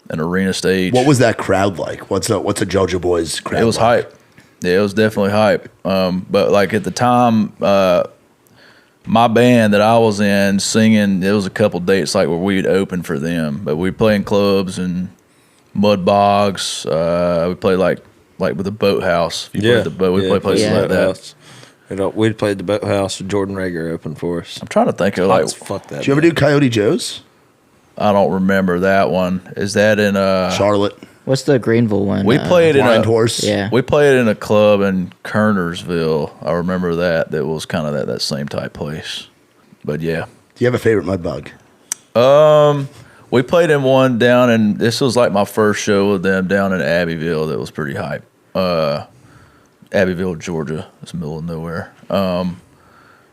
an arena stage. What was that crowd like? What's a Georgia Boys crowd? It was like? hype. Yeah, it was definitely hype. But like at the time, my band that I was in singing, there was a couple dates like where we'd open for them, but we'd play in clubs and mud bogs. We played like with the Boathouse. If you played the boat, we played places like that. We'd played the Boathouse. Jordan Rager opened for us. I'm trying to think of like. Fuck that. Did you ever do Coyote Joe's? I don't remember that one. Is that in Charlotte? What's the Greenville one? We played in Blind Horse. Yeah. We played in a club in Kernersville. I remember that. That was kind of that same type place. But yeah. Do you have a favorite mud bug? We played in one down, and this was like my first show with them down in Abbeville. That was pretty hype. Abbeville, Georgia. It's the middle of nowhere.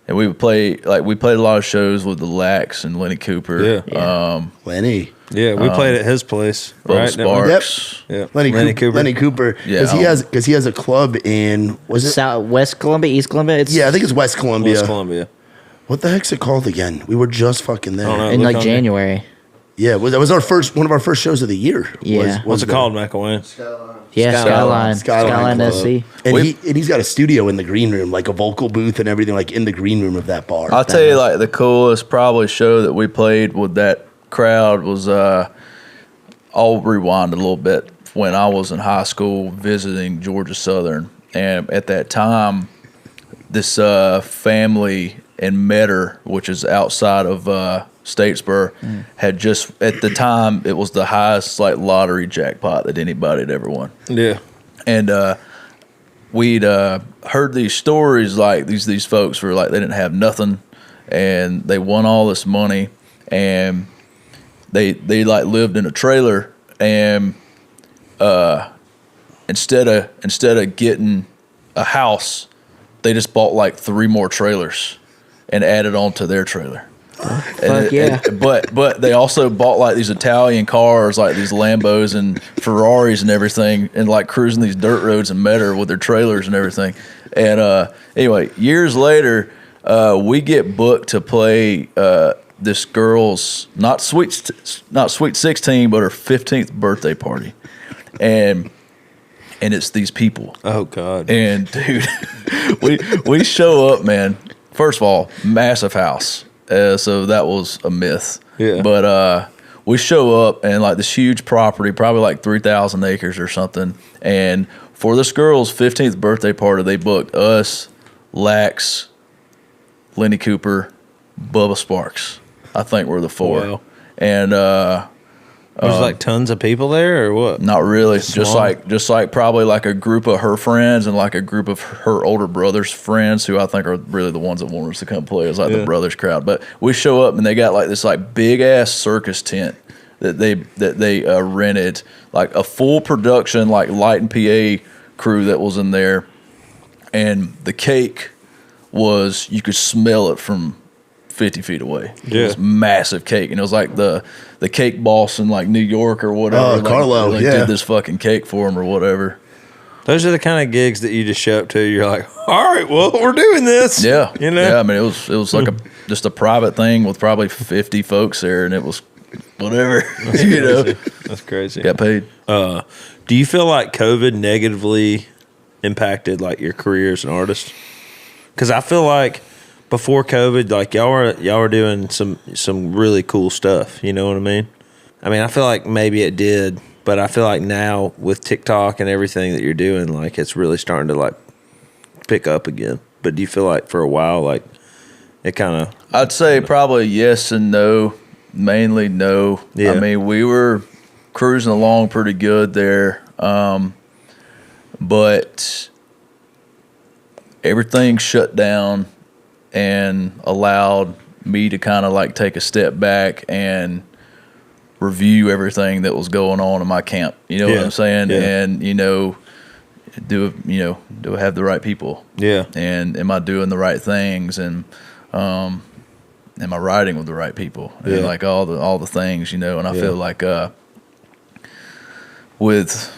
And we would play, like, we played a lot of shows with the Lax and Lenny Cooper. Yeah. Lenny. Yeah, we played at his place, Bubba right? Sparks. Yeah. Lenny Cooper. Lenny Cooper. Yeah, Because he has a club in, was it? West Columbia, East Columbia? Yeah, I think it's West Columbia. West Columbia. What the heck's it called again? We were just fucking there. I don't know. In Look like on January. Yeah, that was one of our first shows of the year. Yeah. What's it the- called, McIlwain? Yeah, Skyline Club. SC. And he's got a studio in the green room, like a vocal booth and everything, like in the green room of that bar. I'll tell you, like, the coolest probably show that we played with that crowd was, I'll rewind a little bit, when I was in high school visiting Georgia Southern. And at that time, this family in Metter, which is outside of Statesboro, had just, at the time, it was the highest like lottery jackpot that anybody had ever won. Yeah. And we'd heard these stories, like these folks were like, they didn't have nothing, and they won all this money, and they like lived in a trailer, and instead of getting a house, they just bought like 3 more trailers and added on to their trailer. Fuck yeah. But they also bought like these Italian cars, like these Lambos and Ferraris and everything, and like cruising these dirt roads in Metter with their trailers and everything. And anyway, years later, we get booked to play this girl's not sweet 16, but her 15th birthday party, and it's these people. Oh God. And dude, we show up, man. First of all, massive house. So that was a myth. Yeah. But we show up, and like this huge property, probably like 3,000 acres or something. And for this girl's 15th birthday party, they booked us, Lax, Lenny Cooper, Bubba Sparks. I think we're the 4. Wow. And Was like tons of people there or what? not really. Small. Just like probably like a group of her friends and like a group of her older brother's friends, who I think are really the ones that want us to come play. It's like the brothers crowd. But we show up, and they got like this like big ass circus tent that they rented, like a full production like light and PA crew that was in there, and the cake was, you could smell it from 50 feet away. Yeah. It was massive cake, and it was like the cake boss in like New York or whatever. Carlo, yeah. Did this fucking cake for him or whatever. Those are the kind of gigs that you just show up to. You're like, all right, well, we're doing this. Yeah, You know? Yeah, I mean, it was like just a private thing with probably 50 folks there, and it was whatever. You know, That's crazy. got paid. Do you feel like COVID negatively impacted like your career as an artist? Because I feel like before COVID, like y'all were doing some really cool stuff. You know what I mean? I feel like maybe it did, but I feel like now with TikTok and everything that you're doing, like it's really starting to like pick up again. But do you feel like for a while, like it kind of? I'd say probably yes and no. Mainly no. Yeah. I mean, we were cruising along pretty good there, but everything shut down and allowed me to kind of like take a step back and review everything that was going on in my camp. You know what I'm saying? Yeah. And do I have the right people? Yeah. And am I doing the right things? And am I writing with the right people? And like all the things, and I feel like with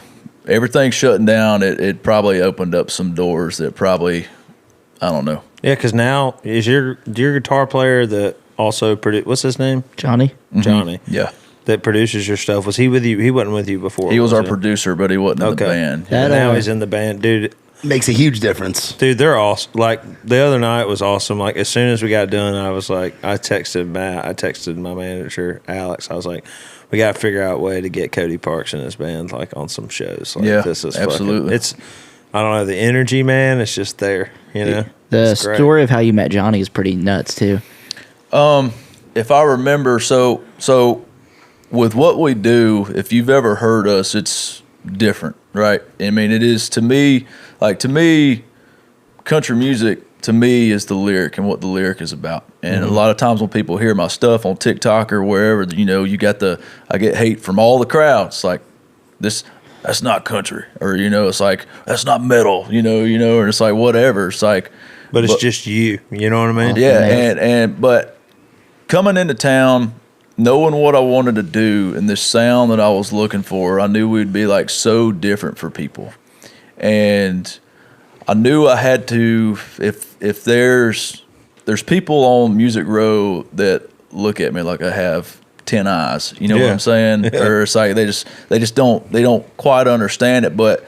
everything shutting down, it probably opened up some doors that probably, I don't know. Yeah, because now is your guitar player that also what's his name? Johnny. Johnny. Yeah. That produces your stuff. Was he with you? He wasn't with you before. He was our producer, but he wasn't in the band. That, Now he's in the band, dude. Makes a huge difference. Dude, they're awesome. Like the other night was awesome. Like as soon as we got done, I was like, I texted Matt, I texted my manager Alex. I was like, we got to figure out a way to get Cody Parks in his band, like on some shows. Like, Yeah, this is absolutely. I don't know, the energy, man. It's just there, The It's great. story of how you met Johnny is pretty nuts too. If I remember, so with what we do, if you've ever heard us, it's different, right? I mean, it is to me, country music to me is the lyric and what the lyric is about. And a lot of times when people hear my stuff on TikTok or wherever, you know, I get hate from all the crowds. Like that's not country, or, you know, it's like, that's not metal, you know, and it's like, whatever. It's like, But it's just you know what I mean? yeah. But coming into town, knowing what I wanted to do and this sound that I was looking for, I knew we'd be like so different for people. And I knew I had to, if there's people on Music Row that look at me like I have 10 eyes, you know what I'm saying? Yeah. Or it's like they don't quite understand it. But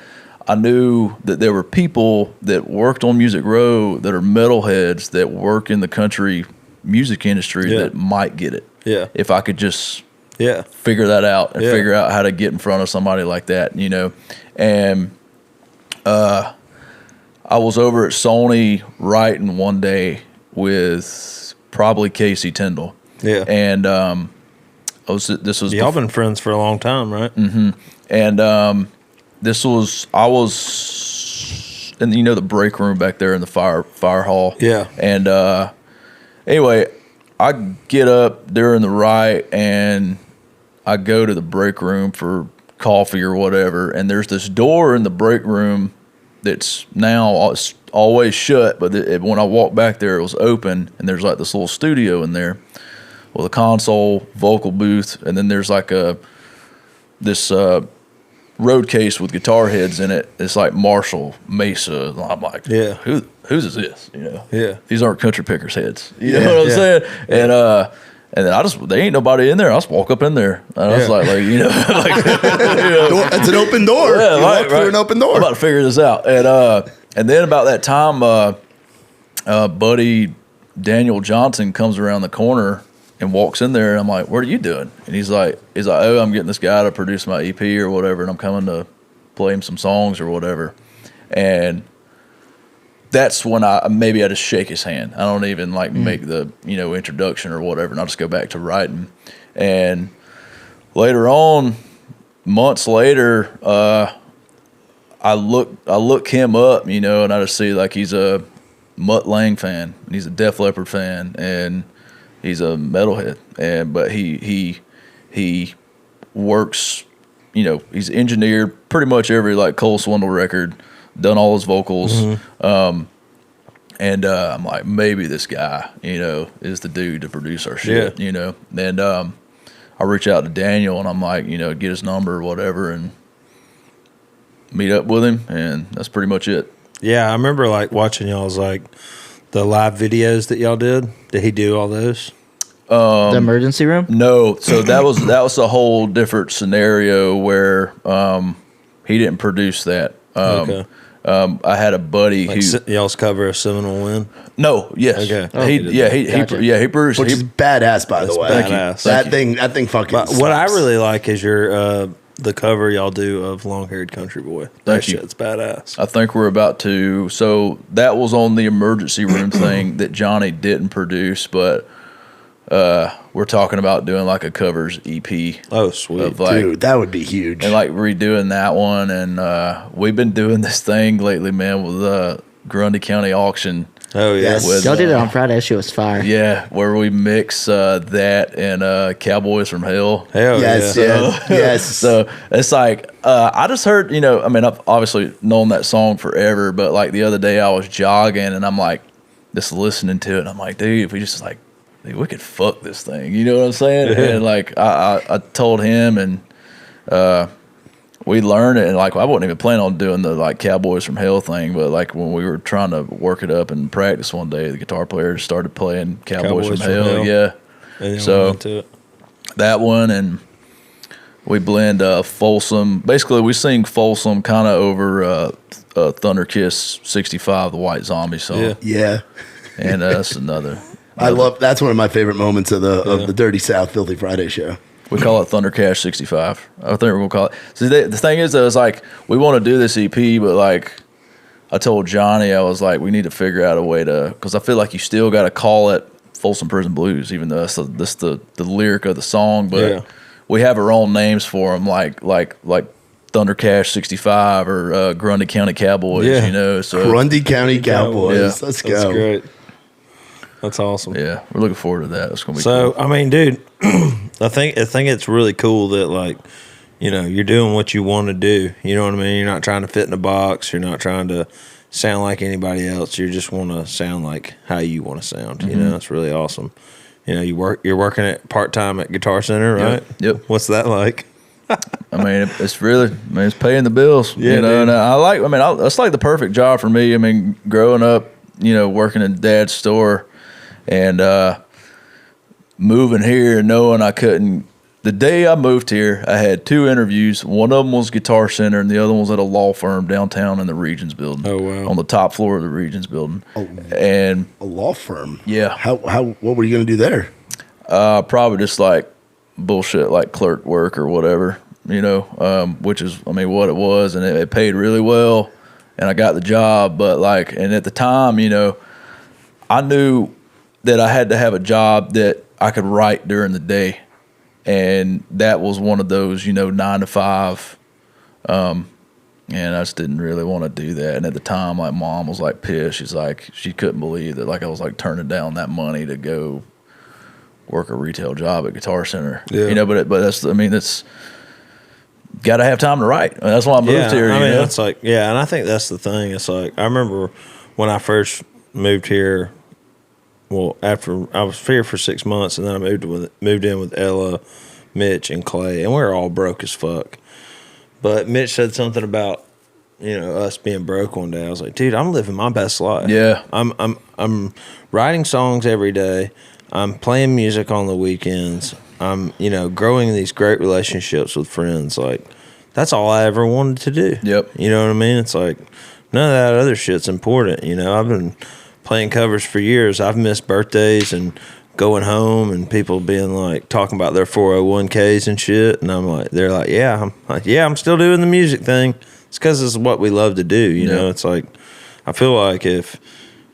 I knew that there were people that worked on Music Row that are metalheads that work in the country music industry that might get it. Yeah. If I could just figure that out and figure out how to get in front of somebody like that, you know. And I was over at Sony writing one day with probably Casey Tyndall. Yeah. And this was y'all been friends for a long time, right? Mm-hmm. And I was in, you know, the break room back there in the fire hall. Yeah. And anyway, I get up during the write and I go to the break room for coffee or whatever, and there's this door in the break room that's now always shut, but when I walked back there, it was open, and there's like this little studio in there with a console, vocal booth, and then there's like this road case with guitar heads in it. It's like Marshall, Mesa. And I'm like, whose is this? You know, these aren't country pickers heads. You know what I'm saying? And then there ain't nobody in there. I just walk up in there. And I was like, you know, it's an open door. Yeah, you walk through an open door. I'm about to figure this out. And then about that time, buddy Daniel Johnson comes around the corner and walks in there, and I'm like, what are you doing? And he's like, oh, I'm getting this guy to produce my EP or whatever, and I'm coming to play him some songs or whatever. And that's when I just shake his hand. I don't even make the, you know, introduction or whatever, and I'll just go back to writing. And later on, months later, I look him up, you know, and I just see like he's a Mutt Lange fan, and he's a Def Leppard fan, and he's a metalhead. But he works, you know, he's engineered pretty much every like Cole Swindle record, done all his vocals. Mm-hmm. I'm like, maybe this guy, you know, is the dude to produce our shit, you know. And I reach out to Daniel, and I'm like, you know, get his number or whatever, and meet up with him, and that's pretty much it. Yeah, I remember like watching y'all's like the live videos that y'all did. Did he do all those? The emergency room? No, so that was a whole different scenario where he didn't produce that. Okay. I had a buddy like who y'all's cover of Seminole Wind. No, yes, okay. He produced, which is badass, by the way. Badass. That thing fucking. But what I really like is your the cover y'all do of Long Haired Country Boy. That shit's badass. I think we're about to. So that was on the emergency room thing that Johnny didn't produce, but we're talking about doing like a covers EP. Oh, sweet. Dude, that would be huge. And like redoing that one. And we've been doing this thing lately, man, with Grundy County Auction. Oh, yeah. Yes. Y'all did it on Friday. That shit was fire. Yeah, where we mix that and Cowboys from Hell. Hell yes, yeah. Yes. So it's like, I just heard, you know, I mean, I've obviously known that song forever, but like the other day I was jogging and I'm like, just listening to it, and I'm like, dude, if we just like, dude, we could fuck this thing. You know what I'm saying? Yeah. And like, I told him, and we learned it, and like I wasn't even planning on doing the like Cowboys from Hell thing, but like when we were trying to work it up and practice one day, the guitar player started playing Cowboys from Hell. Yeah. So that one, and we blend Folsom. Basically, we sing Folsom kind of over Thunder Kiss 65, the White Zombie song. Yeah. And that's another. That's one of my favorite moments of the Dirty South Filthy Friday show. We call it Thundercash 65. I think we're going to call it. See, the thing is, though, it's like, we want to do this EP, but like, I told Johnny, I was like, we need to figure out a way to, because I feel like you still got to call it Folsom Prison Blues, even though that's the lyric of the song, but we have our own names for them, like Thundercash 65 or Grundy County Cowboys, Yeah. you know. So Grundy County Cowboys. Yeah. Let's go. That's great. That's awesome. yeah, we're looking forward to that. It's gonna be So cool. I mean, dude, I think it's really cool that like, you know, you're doing what you want to do. You know what I mean? You're not trying to fit in a box. You're not trying to sound like anybody else. You just want to sound like how you want to sound. You know, it's really awesome. You know, you're working at part-time at Guitar Center, right? Yep. What's that like? I mean, it's paying the bills. Yeah, you know, dude. and that's like the perfect job for me. I mean, growing up, you know, working in Dad's store and moving here and knowing I couldn't. The day I moved here, I had 2 interviews. One of them was Guitar Center, and the other one was at a law firm downtown in the Regions building. Oh, wow. On the top floor of the Regions building. Oh. And A law firm. Yeah. How what were you gonna do there? probably just like bullshit, like clerk work or whatever, you know, which is, I mean, what it was, and it paid really well, and I got the job. But like, and at the time, you know, I knew that I had to have a job that I could write during the day, and that was one of those, you know, 9 to 5. And I just didn't really want to do that. And at the time, like, Mom was like pissed. She's like, she couldn't believe that, like, I was like turning down that money to go work a retail job at Guitar Center. Yeah. You know, but that's, I mean, that's got to have time to write. I mean, that's why I moved here. I you mean, know? that's like, yeah, and I think that's the thing. It's like, I remember when I first moved here, well, after I was here for 6 months, and then I moved in with Ella, Mitch, and Clay, and we were all broke as fuck. But Mitch said something about, you know, us being broke one day. I was like, dude, I'm living my best life. Yeah. I'm writing songs every day. I'm playing music on the weekends. I'm, you know, growing these great relationships with friends. Like, that's all I ever wanted to do. Yep. You know what I mean? It's like, none of that other shit's important. You know, I've been playing covers for years. I've missed birthdays and going home and people being like talking about their 401ks and shit. And I'm like, they're like, yeah. I'm like, yeah, I'm still doing the music thing. It's because it's what we love to do. You know, it's like, I feel like if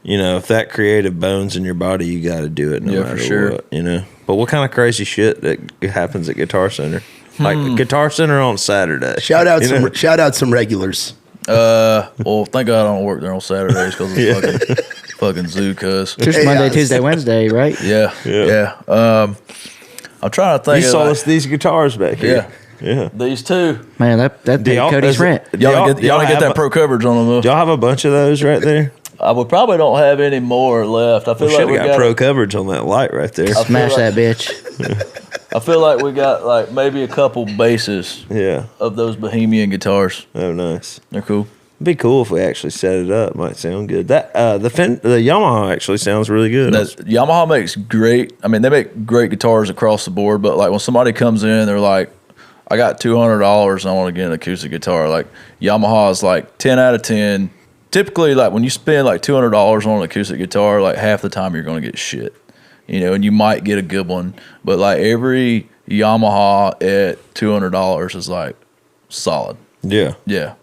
that creative bone's in your body, you got to do it no matter for sure. what, you know. But what kind of crazy shit that happens at Guitar Center? Like Guitar Center on Saturday. Shout out You know? some regulars. Well, thank God I don't work there on Saturdays because it's fucking zoo, cuz. Just Hey, Monday, guys. Tuesday, Wednesday, right? Yeah. I'm trying to think. You of, saw like, us these guitars back here. Yeah. these 2. Man, that paid y'all- Cody's is it- rent. Y'all get have that pro coverage on them, Do though. y'all have a bunch of those right there? We probably don't have any more left. I feel We like should we have got pro coverage on that light right there. Smash like- that bitch. I feel like we got like maybe a couple bases Yeah. of those Bohemian guitars. Oh, nice. They're cool. It'd be cool if we actually set it up. Might sound good. That the Yamaha actually sounds really good. Yamaha makes great. I mean, they make great guitars across the board. But like when somebody comes in, they're like, "I got $200 and I want to get an acoustic guitar." Like Yamaha is like 10 out of 10. Typically, like when you spend like $200 on an acoustic guitar, like half the time you're going to get shit, you know, and you might get a good one. But like every Yamaha at $200 is like solid. Yeah. Yeah,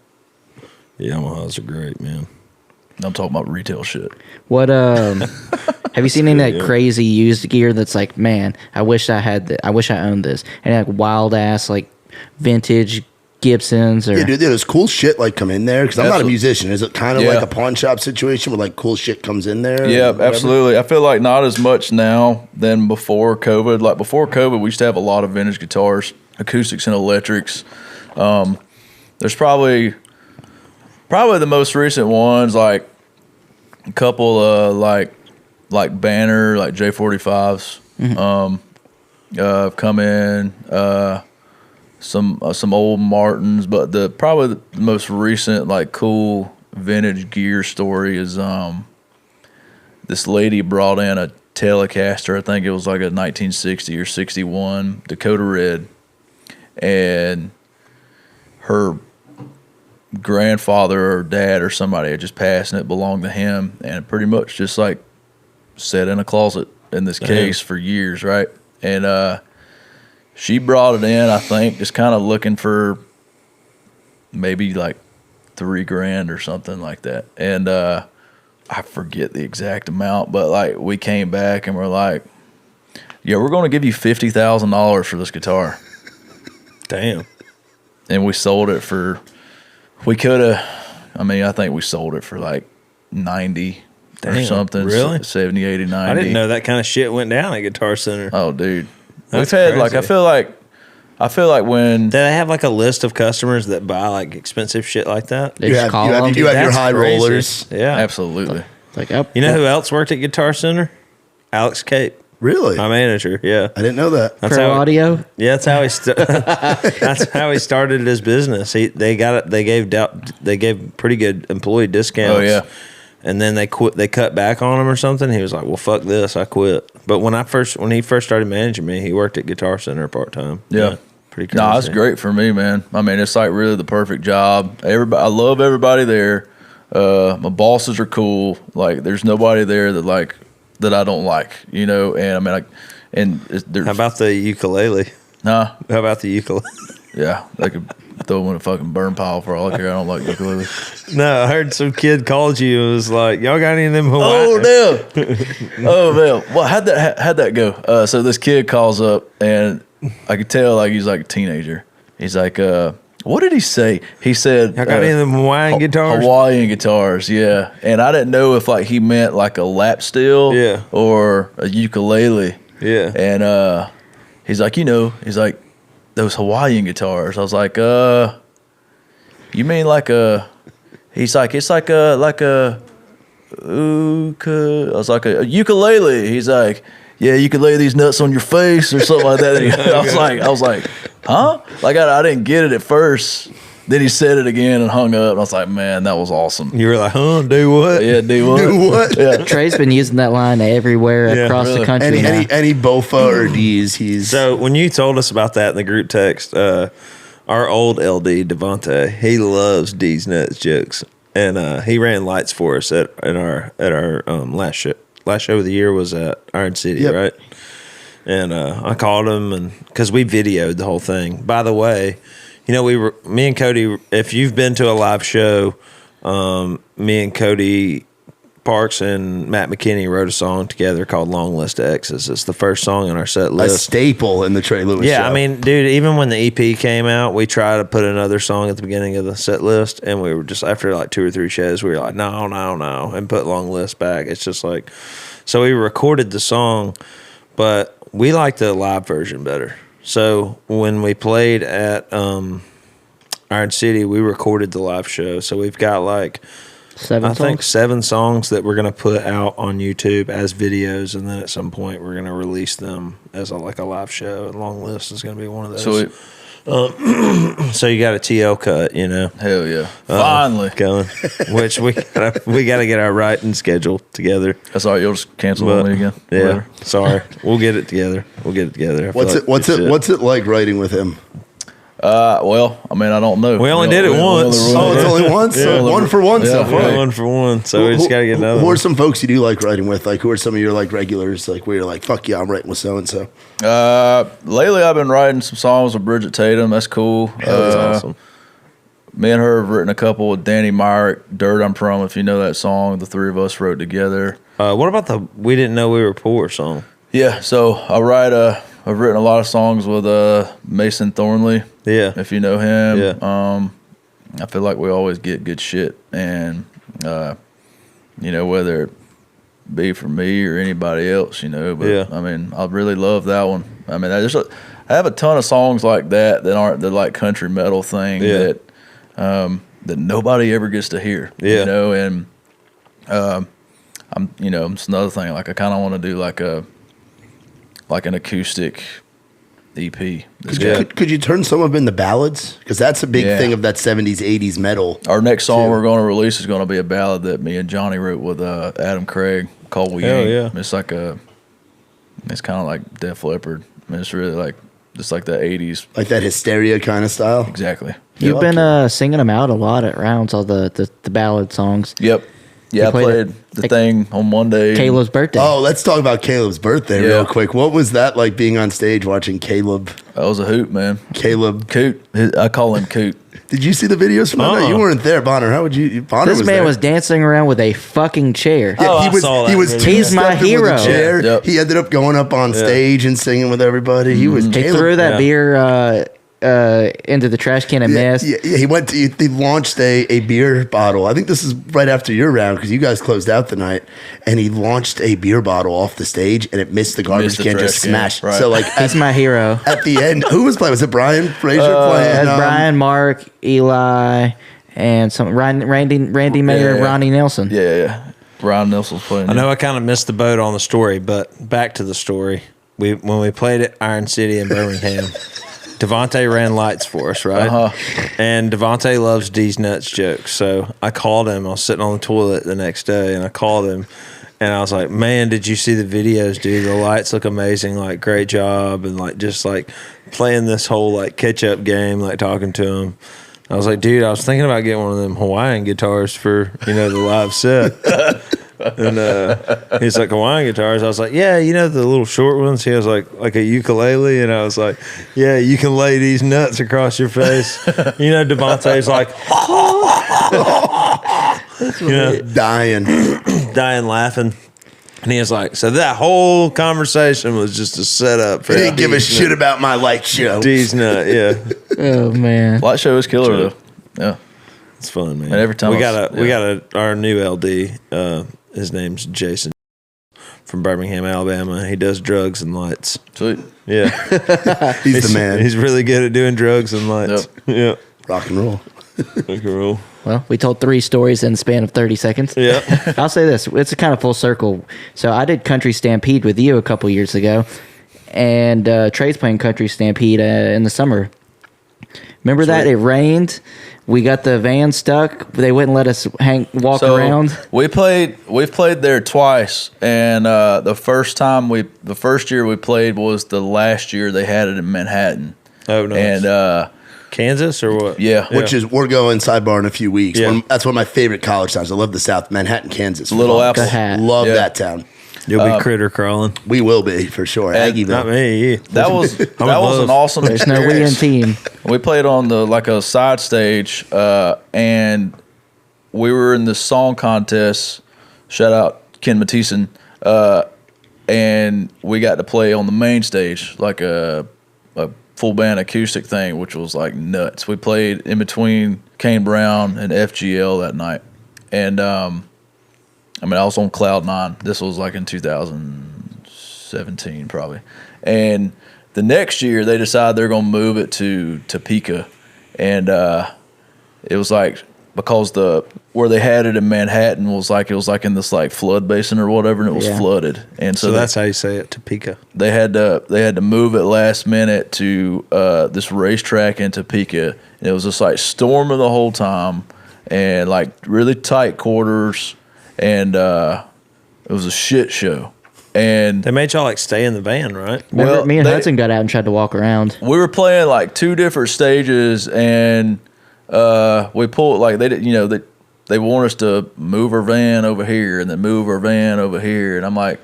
Yamahas are great, man. I'm talking about retail shit. What have you seen any of that crazy used gear that's like, man, I wish I had that. I wish I owned this. And like wild ass like vintage Gibsons or Yeah, dude, there's cool shit like come in there because I'm not a Absolutely. musician. Is it kind of Yeah. like a pawn shop situation where like cool shit comes in there? Yeah, and whatever? absolutely. I feel like not as much now than before COVID. Like before COVID, we used to have a lot of vintage guitars, acoustics and electrics. There's probably the most recent ones, like a couple of like Banter, like J45s, have come in. Some old Martins, but probably the most recent like cool vintage gear story is this lady brought in a Telecaster. I think it was like a 1960 or 61 Dakota Red, and her grandfather or dad or somebody had just passed, and it belonged to him, and it pretty much just like sat in a closet in this case for years, right? And she brought it in, I think, just kind of looking for maybe like $3,000 or something like that. And I forget the exact amount, but like we came back and we're like, yeah, we're going to give you $50,000 for this guitar. Damn. and we sold it for. We could have. I mean, I think we sold it for like 90 or Damn, something. really? 70, 80, 90. I didn't know that kind of shit went down at Guitar Center. Oh, dude. That's We've had like crazy. I feel like when Do they have like a list of customers that buy like expensive shit like that? They just call them. you have your That's high crazy. rollers. Yeah. absolutely. Like, oh, You know who else worked at Guitar Center? Alex Cape, Really? my manager. Yeah. I didn't know that. That's Pro how. Audio. Yeah, that's how he. That's how he started his business. They got it. They gave pretty good employee discounts. Oh, yeah. And then they quit. They cut back on him or something. He was like, "Well, fuck this, I quit." But when he first started managing me, he worked at Guitar Center part time. Yeah. Pretty crazy. No, that's great for me, man. I mean, it's like really the perfect job. Everybody, I love everybody there. My bosses are cool. Like, there's nobody there that I don't like, you know. And I mean, there's How about the ukulele? nah, How about the ukulele? yeah, they could throw them in a fucking burn pile for all I care. I don't like ukulele. No, I heard some kid called you and was like, "Y'all got any of them Hawaii?" Oh damn! Oh man, well, how'd that go? So this kid calls up, and I could tell like he's like a teenager. He's like, what did he say? He said, Y'all got any of them Hawaiian guitars? Hawaiian guitars, yeah. And I didn't know if like he meant like a lap steel, Yeah. or a ukulele. Yeah. And he's like, he's like, those Hawaiian guitars. I was like, you mean like a? He's like, it's like a I was like, a ukulele. He's like, yeah, you could lay these nuts on your face or something like that. And I was like, huh? Like I didn't get it at first. Then he said it again and hung up. And I was like, man, that was awesome. You were like, "Huh? Do what?" Yeah, do what? Do what? Yeah. Trey's been using that line everywhere Yeah, across really. the country Any now. any Bofa or D's, he's So when you told us about that in the group text, our old LD Devontae, he loves D's nuts jokes, and he ran lights for us at our last show. Last show of the year was at Iron City, Yep. right? And I called him, and because we videoed the whole thing. By the way, me and Cody. If you've been to a live show, me and Cody Parks and Matt McKinney wrote a song together called "Long List of Exes." It's the first song in our set a list. staple in the Trey Lewis Yeah, show. I mean, dude, even when the EP came out, we tried to put another song at the beginning of the set list, and we were just, after like 2 or 3 shows, we were like, no, and put Long List back. It's just like, so we recorded the song, but we like the live version better. So when we played at Iron City, we recorded the live show. So we've got like, 7 I think songs? 7 songs that we're going to put out on YouTube as videos, and then at some point we're going to release them as a live show. And Long List is going to be one of those. So So you got a TL cut, hell yeah. Finally. going, which we got to get our writing schedule together. That's all right. You'll just cancel on But, me again. yeah, Whatever. sorry, we'll get it together. I feel what's like it like writing with him? Well, I mean, I don't know. We only did it once. Oh, it's only once. Yeah. One for one so Yeah, far. right. one for one, so we just got to get another Who are one. some folks you do like writing with? Like, who are some of your like regulars? Like, where you're like, fuck yeah, I'm writing with so and so. Lately, I've been writing some songs with Bridget Tatum. That's cool. That's awesome. Me and her have written a couple with Danny Myrick, Dirt I'm From, if you know that song. The 3 of us wrote together. What about the "We Didn't Know We Were Poor" song? Yeah, so I've written a lot of songs with Mason Thornley, Yeah, if you know him. Yeah. I feel like we always get good shit, and whether it be for me or anybody else, but Yeah. I mean, I really love that one. I mean, I have a ton of songs like that aren't the like country metal thing Yeah. that nobody ever gets to hear. Yeah. And it's another thing. Like I kind of want to do like an acoustic EP. Could you turn some of them into ballads? Because that's a big Yeah. thing of that 70s, 80s metal. Our next song too. we're going to release is going to be a ballad that me and Johnny wrote with Adam Craig called "We Hell Ain't." yeah. It's kind of like Def Leppard. I mean, it's really like just like the '80s. Like that hysteria kind of style. Exactly. You've Yeah, been singing them out a lot at rounds, all the ballad songs. Yep. Yeah, I played played the thing on Monday. Caleb's birthday. Oh, let's talk about Caleb's birthday Yeah. real quick. What was that like being on stage watching Caleb? That was a hoot, man. Coot. I call him Coot. Did you see the videos from that night? You weren't there, Bonner. How would you? Bonner this was man there. was dancing around with a fucking chair. Yeah, Oh, he I was. saw that He was. video. He's my two-stepping with a hero. chair. Yep. He ended up going up on stage and singing with everybody. He was. He Caleb, threw that Yeah. beer into the trash can and mess. Yeah, he went to. He launched a beer bottle. I think this is right after your round because you guys closed out the night, and he launched a beer bottle off the stage, and it missed the garbage can, just smashed. Right. So like, He's my hero. at the end, who was playing? Was it Brian Frazier playing? That's Brian, Mark, Eli, and some Randy Mayer, Ronnie Nelson. Yeah. Ron Nelson's playing. I know I kind of missed the boat on the story, but back to the story. When we played at Iron City in Birmingham, Devontae ran lights for us, right? And Devontae loves D's nuts jokes. So I called him. I was sitting on the toilet the next day, and I called him. And I was like, man, did you see the videos, dude? The lights look amazing. Like, great job. And, like, just, like, playing this whole, like, catch-up game, like, talking to him. I was like, dude, I was thinking about getting one of them Hawaiian guitars for, the live set. And he's like, Hawaiian guitars? I was like, yeah, the little short ones? He was like a ukulele. And I was like, yeah, you can lay these nuts across your face. Devontae's like, dying laughing. And he was like, so that whole conversation was just a setup for He didn't give a shit about my light show. D's nut, yeah. Oh man, Light show is killer though. Yeah, it's fun, man. And every time we got our new LD. His name's Jason from Birmingham, Alabama. He does drugs and lights. Sweet. Yeah, He's the man. He's really good at doing drugs and lights. Yep. Yeah, Rock and roll. rock and roll. well, we told 3 stories in the span of 30 seconds. Yeah. I'll say this: it's a kind of full circle. So I did Country Stampede with you a couple years ago, and Trey's playing Country Stampede in the summer. Remember that? It rained. We got the van stuck. They wouldn't let us walk around. We've played there twice, and the first year we played was the last year they had it in Manhattan. Oh, nice. And Kansas or what? yeah, Which is, we're going sidebar in a few weeks. Yeah. That's one of my favorite college towns. I love the South, Manhattan, Kansas. Little Fun. Apple. Hat. Love Yeah. that town. You'll be critter crawling. We will be for sure. Aggieville. Not me. That was an awesome There's no we in experience. team. We played on a side stage, and we were in the song contest. Shout out Ken Mathieson, and we got to play on the main stage, like a full band acoustic thing, which was like nuts. We played in between Kane Brown and FGL that night, and I was on cloud 9. This was like in 2017 probably, and the next year they decided they're gonna move it to Topeka, and it was like because where they had it in Manhattan was like in this like flood basin or whatever, and it was flooded, and So that's how you say it, Topeka. they had to move it last minute to this racetrack in Topeka, and it was just like storming the whole time, and like really tight quarters, and it was a shit show. And They made y'all like stay in the van, right? Remember, Well, me and they- Hudson got out and tried to walk around. we were playing like 2 different stages, and we pulled like they want us to move our van over here and then move our van over here, and I'm like,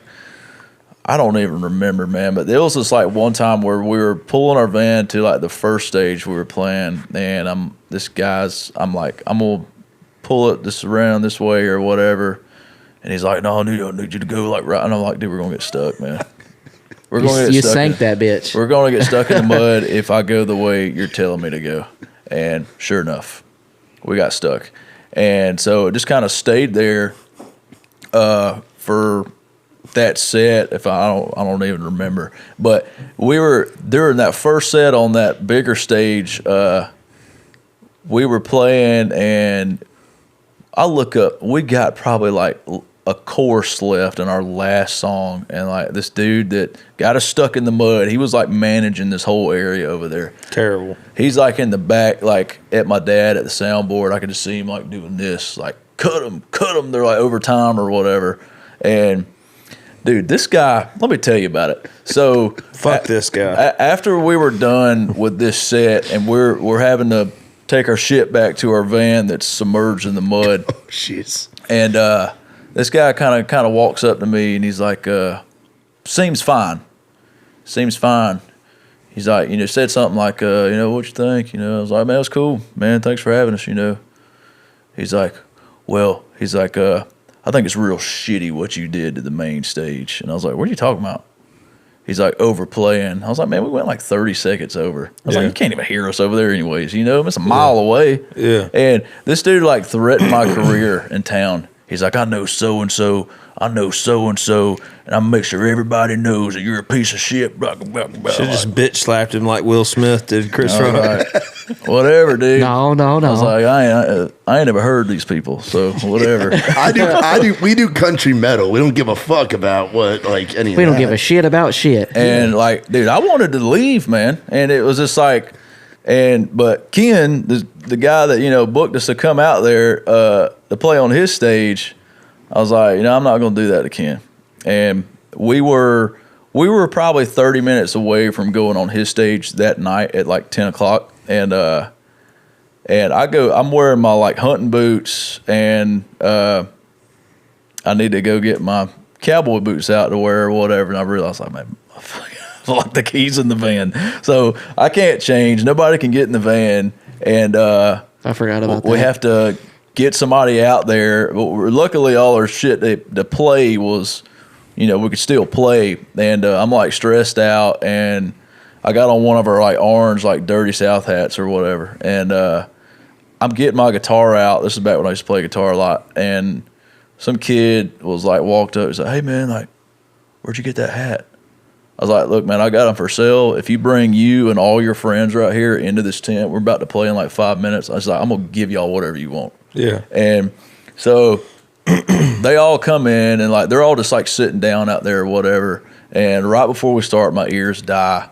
I don't even remember, man, but there was just like one time where we were pulling our van to like the first stage we were playing, and I'm like, I'm gonna pull it this around this way or whatever, and he's like, no, I need you to go like right, and I'm like, dude, we're gonna get stuck, man. We're gonna get You stuck. sank that bitch. We're going to get stuck in the mud if I go the way you're telling me to go. And sure enough, we got stuck. And so it just kind of stayed there for that set. If I don't even remember. But we were during that first set on that bigger stage. We were playing, and I look up. We got probably like a course left in our last song, and like this dude that got us stuck in the mud, he was like managing this whole area over there. Terrible. He's like in the back, like at my dad at the soundboard. I could just see him like doing this, like cut him. They're like overtime or whatever. And dude, this guy, let me tell you about it. So Fuck this guy. after we were done with this set, and we're having to take our shit back to our van that's submerged in the mud. Oh, jeez. And this guy kind of walks up to me, and he's like, seems fine. He's like, said something like, what you think? I was like, man, it was cool. Man, thanks for having us, He's like, I think it's real shitty what you did to the main stage. And I was like, what are you talking about? he's like overplaying. I was like, man, we went like 30 seconds over. I was like, you can't even hear us over there anyways. You know, it's a mile away. Yeah. And this dude like threatened my career in town. He's like, I know so-and-so, and I'm make sure everybody knows that you're a piece of shit. Blah, blah, blah. Should have just bitch slapped him like Will Smith did Chris Rock. Right. Whatever, dude. No. I was like, I ain't never heard these people, so whatever. We do country metal. We don't give a fuck about what like any. We don't give a shit about shit. And like, dude, I wanted to leave, man. And it was just like, but Ken, the guy that, you know, booked us to come out there to play on his stage, I was like, you know, I'm not going to do that to Ken. And we were probably 30 minutes away from going on his stage that night at like 10 o'clock. And I'm wearing my like hunting boots, and I need to go get my cowboy boots out to wear or whatever. And I realized, like, man, I locked the keys in the van, so I can't change. Nobody can get in the van, and I forgot about that. We have to get somebody out there. But luckily, all our shit to play was, you know, we could still play. And I'm like stressed out, and I got on one of our like orange like Dirty South hats or whatever, and I'm getting my guitar out. This is back when I used to play guitar a lot, and some kid was like walked up and said, "Hey man, like, where'd you get that hat?" I was like, "Look, man, I got them for sale. If you bring you and all your friends right here into this tent, we're about to play in like 5 minutes." I was like, "I'm gonna give y'all whatever you want." Yeah. And so they all come in, and like they're all just like sitting down out there or whatever. And right before we start, my ears die.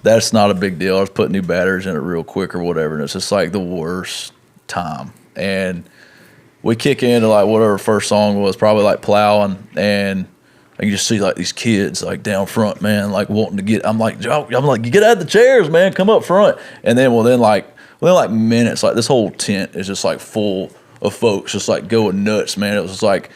That's not a big deal. I was putting new batteries in it real quick or whatever, and it's just like the worst time. And we kick into like whatever our first song was, probably like Plowing, and I can just see like these kids like down front, man, like wanting to get. I'm like, you get out of the chairs, man, come up front. And then within like minutes, like this whole tent is just like full of folks, just like going nuts, man. It was just like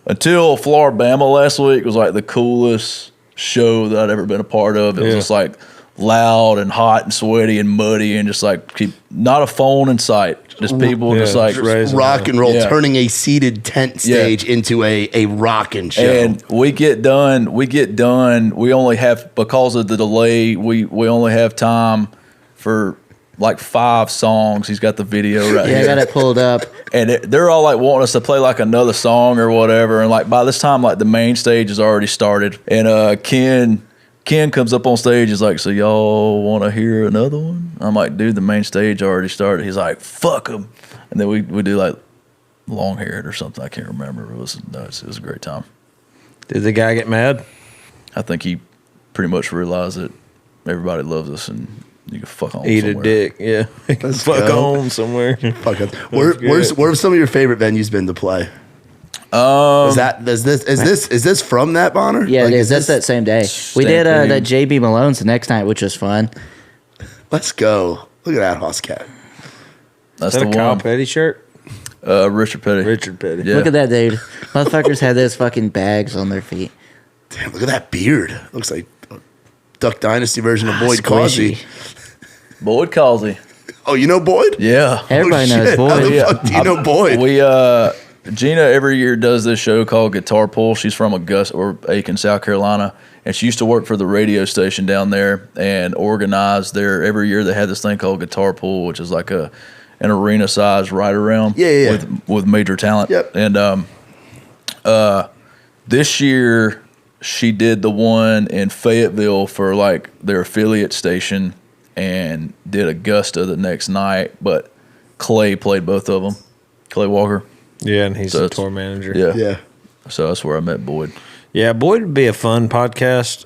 until Flora-Bama last week was like the coolest show that I'd ever been a part of. It was just like loud and hot and sweaty and muddy and just like not a phone in sight. Just people just like rock and roll, turning a seated tent stage into a rockin' show. And we get done. We only have, because of the delay, we only have time for like 5 songs. He's got the video right here. I got it pulled up. And they're all like wanting us to play like another song or whatever. And like by this time, like the main stage has already started. And Ken comes up on stage. He's like, "So y'all want to hear another one?" I'm like, "Dude, the main stage already started." He's like, "Fuck them." And then we do like Long Haired or something. I can't remember. It was a great time. Did the guy get mad? I think he pretty much realized that everybody loves us and you can fuck on Eat somewhere. a dick, yeah. Fuck on somewhere. Fuck it. Where have some of your favorite venues been to play? Is this from that Bonner? Yeah, Like, it is. That's that same day. We did that JB Malone's the next night, which was fun. Let's go. Look at that Hoss Cat. That's Is that the a Kyle one. Petty shirt? Richard Petty. Richard Petty. Yeah. Look at that, dude. Motherfuckers had those fucking bags on their feet. Damn, look at that beard. Looks like a Duck Dynasty version of Boyd Causey. Squishy. Boyd Causey. Oh, you know Boyd? Yeah. Everybody knows shit. How Boyd. the fuck do you know Boyd? We Gina every year does this show called Guitar Pull. She's from Augusta or Aiken, South Carolina, and she used to work for the radio station down there and organized there. Every year they had this thing called Guitar Pull, which is like an arena size ride around with major talent. Yep. And this year she did the one in Fayetteville for like their affiliate station and did Augusta the next night, but Clay played both of them. Clay Walker. Yeah, and he's So the it's- tour manager. Yeah. Yeah. So that's where I met Boyd. Yeah, Boyd would be a fun podcast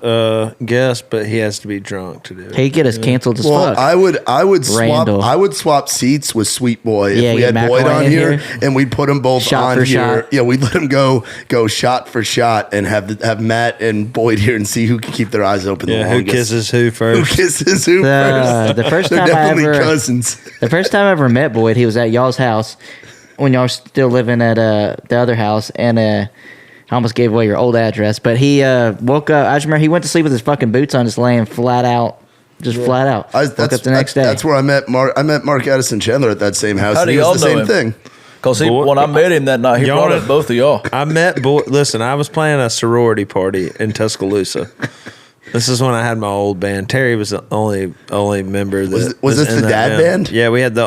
guest, but he has to be drunk to do it. He'd get us canceled as Well, fuck. I Randall. would swap seats with Sweet Boy Yeah, if we get had Boyd McIlwain on in here, here. and we'd put them both Shot on for here. shot. Yeah, we'd let them go shot for shot and have Matt and Boyd here and see who can keep their eyes open. Yeah, the who longest. kisses who Who first? kisses who first? The first They're time I definitely ever cousins. The first time I ever met Boyd, he was at y'all's house when y'all were still living at the other house, and I almost gave away your old address. But he woke up. I just remember he went to sleep with his fucking boots on, just laying flat out, flat out. Woke up the next day. That's where I met Mark. I met Mark Addison Chandler at that same house. How and do he y'all was the know same him? thing. Because Boyd- when I met him that night, he Y'all brought know- up both of y'all. I met Boyd. Listen, I was playing a sorority party in Tuscaloosa, This is when I had my old band. Terry was the only member that Was this in the that dad band? Yeah, we had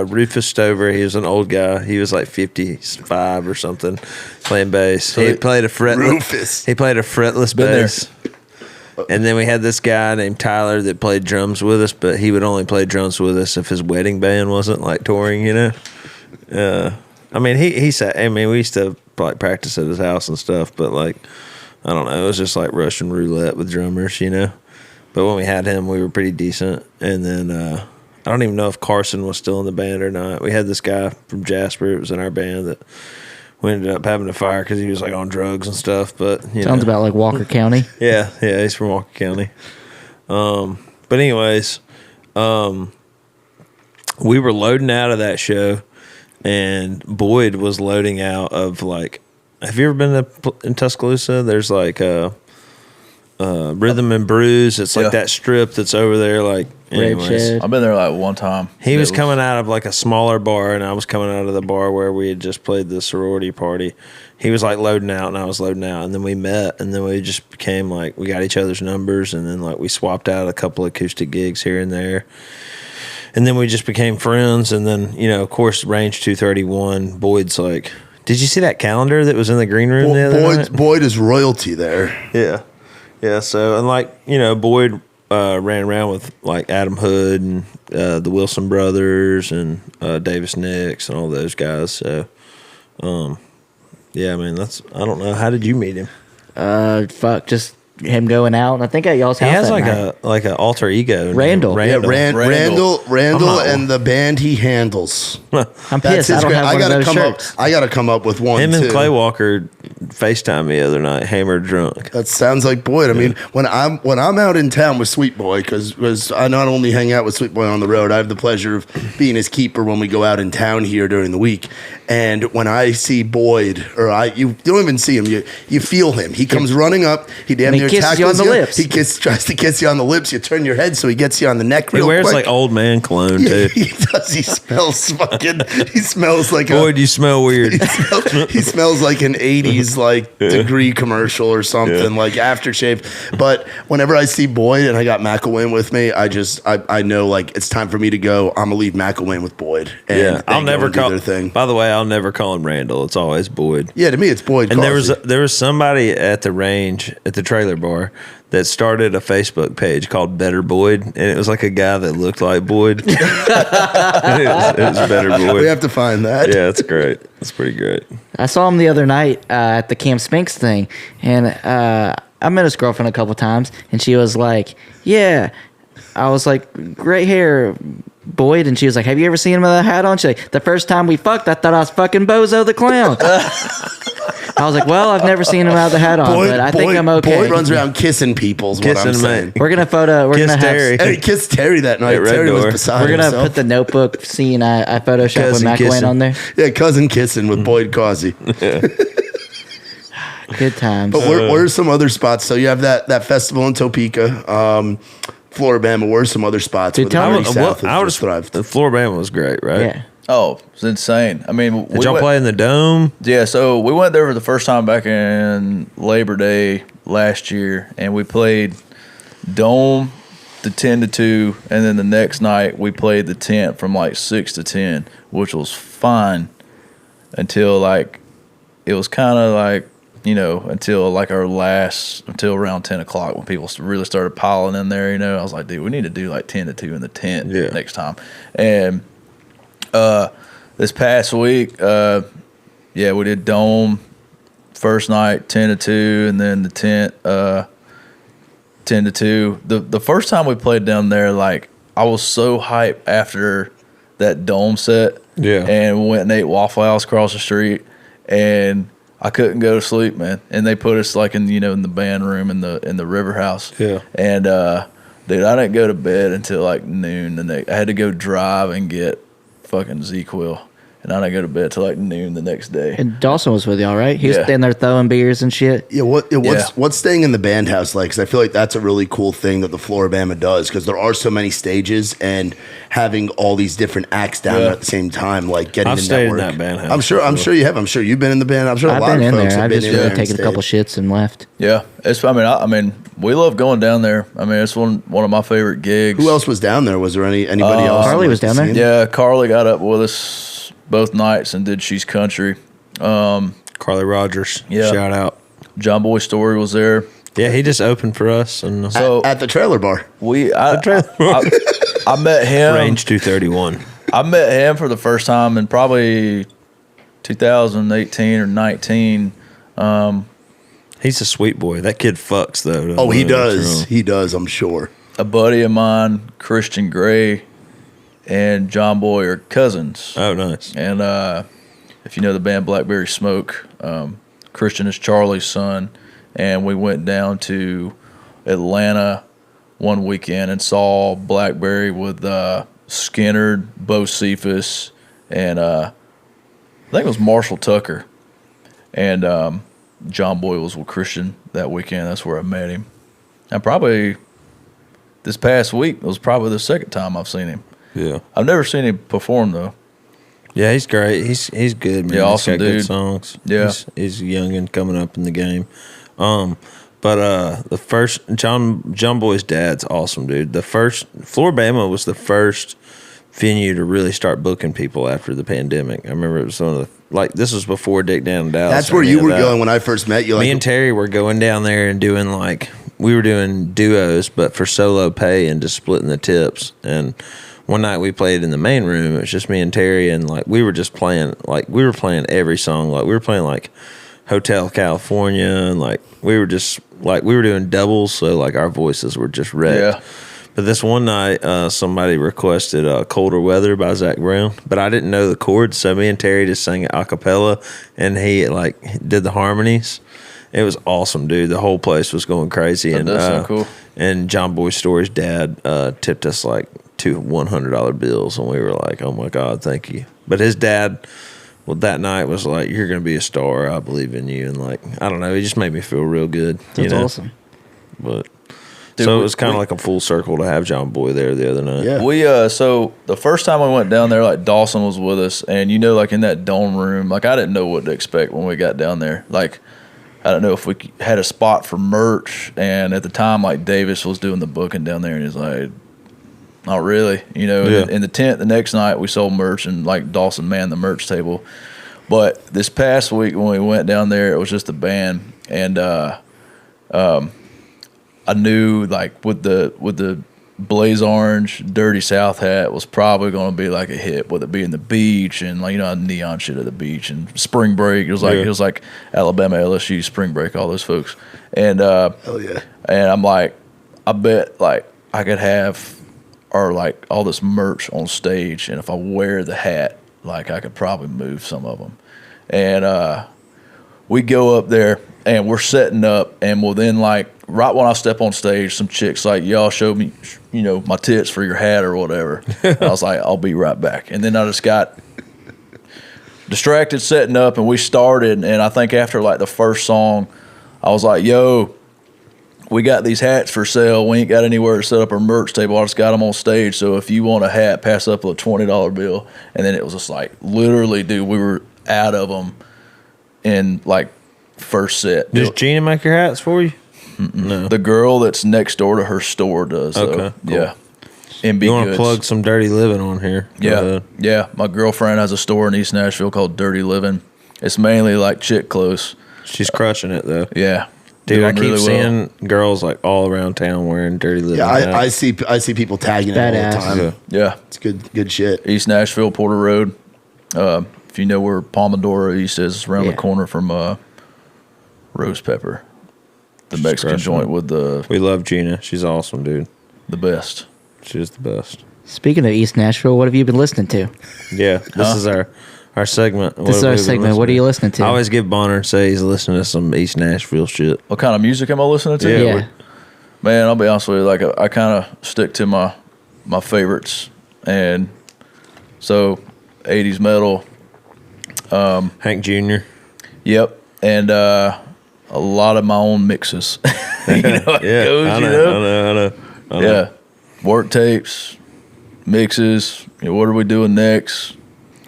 Rufus Stover. He was an old guy. He was like 55 or something, playing bass. He played a fretless. Rufus. He played a fretless bass. And then we had this guy named Tyler that played drums with us, but he would only play drums with us if his wedding band wasn't like touring, you know. I mean, he said. I mean, we used to like practice at his house and stuff, but like, I don't know. It was just like Russian roulette with drummers, you know. But when we had him, we were pretty decent. And then I don't even know if Carson was still in the band or not. We had this guy from Jasper. It was in our band that we ended up having to fire because he was like on drugs and stuff. But Sounds about like Walker County. Yeah, he's from Walker County. But anyways, we were loading out of that show, and Boyd was loading out of like. Have you ever been in Tuscaloosa? There's like Rhythm and Brews. It's like that strip that's over there. Like, anyways, I've been there like one time. He was coming out of like a smaller bar, and I was coming out of the bar where we had just played the sorority party. He was like loading out, and I was loading out, and then we met, and then we just became like we got each other's numbers, and then like we swapped out a couple of acoustic gigs here and there, and then we just became friends. And then of course, Range 231. Boyd's like, did you see that calendar that was in the green room the other night? Boyd is royalty there. Yeah. So and like Boyd ran around with like Adam Hood and the Wilson brothers and Davis Nix and all those guys. So, yeah, I mean I don't know. How did you meet him? Just him going out. And I think at y'all's house. He has that like an alter ego. Randall. Randall, and the band he handles. I'm pissed. I don't have one of those shirts. I got to come up with one. Him too. and Clay Walker FaceTime me the other night, hammered drunk. That sounds like Boyd. I mean, when I'm out in town with Sweet Boy, because I not only hang out with Sweet Boy on the road, I have the pleasure of being his keeper when we go out in town here during the week. And when I see Boyd, you don't even see him, you feel him. He comes running up. He damn near kisses you on the lips. He tries to kiss you on the lips. You turn your head so he gets you on the neck. He wears quick. like old man cologne too. He does. He smells fucking. He smells like Boyd, you smell weird. He smells like an 80s like degree commercial or something, like aftershave. But whenever I see Boyd and I got Mcilwain with me, I know like it's time for me to go. I'm gonna leave Mcilwain with Boyd. And I'll never call their thing. By the way, I'll never call him Randall. It's always Boyd. Yeah, to me it's Boyd. And there was somebody at the range at the trailer bar that started a Facebook page called Better Boyd, and it was like a guy that looked like Boyd. it was Better Boyd. We have to find that. Yeah, it's great. It's pretty great. I saw him the other night at the Camp Spinks thing, and I met his girlfriend a couple times, and she was like, "Yeah." I was like, "Great hair, Boyd," and she was like, "Have you ever seen him with a hat on?" She's like, "The first time we fucked, I thought I was fucking Bozo the Clown." I was like, "Well, I've never seen him without the hat on, but I think I'm okay." Boyd runs around kissing people. What I'm saying. We're gonna Terry. Hey, he kissed Terry that night. Terry was beside We're gonna himself. put the notebook scene I photoshopped with Mcilwain on there. Yeah, cousin kissing with Boyd Causey. Good times. But where are some other spots? So you have that festival in Topeka, Flora-Bama. Where are some other spots? Dude, where tell the me- Dirty South has just thrived? The Florabama was great, right? Yeah. Oh, it's insane. I mean, Did y'all play in the Dome? Yeah, so we went there for the first time back in Labor Day last year, and we played Dome the 10 to 2, and then the next night we played the tent from like 6 to 10, which was fine until like it was kind of like, until like until around 10 o'clock when people really started piling in there. I was like, dude, we need to do like 10 to 2 in the tent next time. And this past week, we did Dome first night 10 to 2, and then the tent 10 to 2. The first time we played down there, like I was so hyped after that Dome set, and we went and ate Waffle House across the street, and I couldn't go to sleep, man. And they put us like in in the band room in the River House, and dude, I didn't go to bed until like noon, and I had to go drive and get fucking Z-Quil, and I didn't go to bed till like noon the next day. And Dawson was with y'all, right? He was standing there throwing beers and shit. Yeah, what's staying in the band house like? Because I feel like that's a really cool thing that the Flora-Bama does, because there are so many stages and having all these different acts down there at the same time, like getting I've the stayed network. in that band house. I'm sure you have. I'm sure you've been in the band. I'm sure a I've lot been of in folks there. have I've been just in there really and taken a stayed. couple shits and left. Yeah, I mean, we love going down there. I mean, it's one of my favorite gigs. Who else was down there? Was there anybody else? Carly was down there. Yeah, Carly got up with us both nights and did She's Country. Carly Rogers. Yeah. Shout out. John Boy Story was there. Yeah, he just opened for us. And So At the trailer bar. I met him. Range 231. I met him for the first time in probably 2018 or 19. He's a sweet boy. That kid fucks, though. Oh, he Don't know what's does. wrong. He does, I'm sure. A buddy of mine, Christian Gray, and John Boy are cousins. Oh, nice. And if you know the band Blackberry Smoke, Christian is Charlie's son. And we went down to Atlanta one weekend and saw Blackberry with Skinner, Bo Cephas, and I think it was Marshall Tucker. And John Boy was with Christian that weekend. That's where I met him. And probably this past week, it was probably the second time I've seen him. Yeah. I've never seen him perform, though. Yeah, he's great. He's good, man. Yeah, awesome he's got dude. good songs. Yeah. He's young and coming up in the game. But the first John Boy's dad's awesome, dude. The first Flora-Bama was the first venue to really start booking people after the pandemic. I remember it was one of the this was before Dick Down in Dallas. That's where you were going when I first met you. Me and Terry were going down there and doing we were doing duos, but for solo pay and just splitting the tips. And one night we played in the main room. It was just me and Terry, and we were just playing we were playing every song. We were playing Hotel California, and we were just we were doing doubles, so our voices were just wrecked. Yeah. But this one night, somebody requested "Colder Weather" by Zach Brown, but I didn't know the chords, so me and Terry just sang it a cappella, and he did the harmonies. It was awesome, dude. The whole place was going crazy. That does sound cool. And John Boy Story's dad tipped us two $100 bills, and we were like, "Oh my God, thank you." But his dad, that night was like, "You're going to be a star. I believe in you." And I don't know, it just made me feel real good. That's awesome. But Dude, so it was kind of like a full circle to have John Boy there the other night. Yeah. We so the first time we went down there, Dawson was with us, and in that dome room, I didn't know what to expect when we got down there. I don't know if we had a spot for merch, and at the time, Davis was doing the booking down there, and he's like, "Not really," Yeah. In the tent the next night, we sold merch, and Dawson manned the merch table. But this past week when we went down there, it was just the band, and I knew with the blaze orange Dirty South hat was probably going to be a hit, with it being the beach and neon shit at the beach and spring break. It was it was Alabama, LSU, spring break, all those folks. And hell yeah. and I'm I bet I could have all this merch on stage, and if I wear the hat, I could probably move some of them. And we go up there and we're setting up, and within right when I step on stage, some chicks "Y'all show me, my tits for your hat or whatever." I was like, "I'll be right back." And then I just got distracted setting up, and we started. And I think after the first song, I was like, "Yo, we got these hats for sale. We ain't got anywhere to set up our merch table. I just got them on stage. So if you want a hat, pass up a $20 bill." And then it was just literally, dude, we were out of them in first set. Does Gina make your hats for you? No. The girl that's next door to her store does. Okay, though. cool. Yeah. MB You want to Goods. plug some Dirty Living on here? Go Yeah. ahead. Yeah. My girlfriend has a store in East Nashville called Dirty Living. It's mainly chick clothes. She's crushing it though. Yeah. Dude, I Doing keep really well. seeing girls all around town wearing Dirty Living. Yeah, hats. I see people tagging it all Badass. the time. Yeah. Yeah. It's good shit. East Nashville, Porter Road. If you know where Pomodoro East is, it's around the Yeah. corner from Rose Pepper, the She's Mexican crushing joint it. with the We love Gina. She's awesome, dude. best. She's the best. Speaking of East Nashville, what have you been listening to? Yeah, this is our segment. This is our segment. What are you listening to? I always give Bonner and say he's listening to some East Nashville shit. What kind of music am I listening to? Yeah, Yeah. Man, I'll be honest with you. I kind of stick to my favorites, and so 80s metal. Hank Jr. Yep, and a lot of my own mixes. You know how it Yeah, goes, I you know. Yeah, work tapes, mixes. What are we doing next?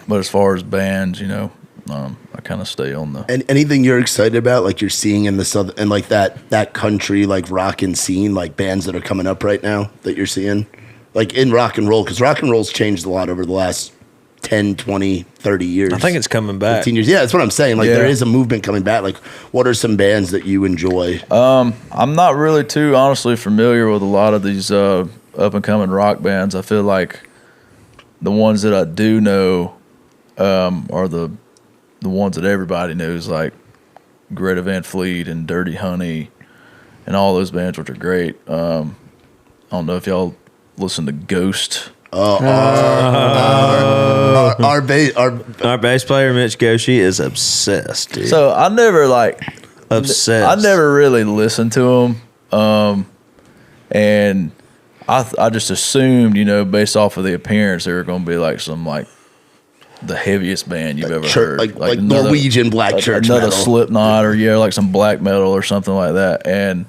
But as far as bands, I kind of stay on the. And anything you're excited about, like you're seeing in the southern and like that country like rockin' scene, like bands that are coming up right now that you're seeing, like in rock and roll, because rock and roll's changed a lot over the last 10, 20, 30 years. I think it's coming back. 15 years. Yeah, that's what I'm saying. Like Yeah. there is a movement coming back. Like what are some bands that you enjoy? I'm not really too honestly familiar with a lot of these up and coming rock bands. I feel like the ones that I do know are the ones that everybody knows, like Greta Van Fleet and Dirty Honey and all those bands, which are great. I don't know if y'all listen to Ghost. Our bass player Mitch Goshi is obsessed, dude. So I never Obsessed. I never really listened to them, and I just assumed, based off of the appearance, they were going to be like some the heaviest band you've ever heard, like Norwegian black church another metal. Slipknot, or like some black metal or something like that. And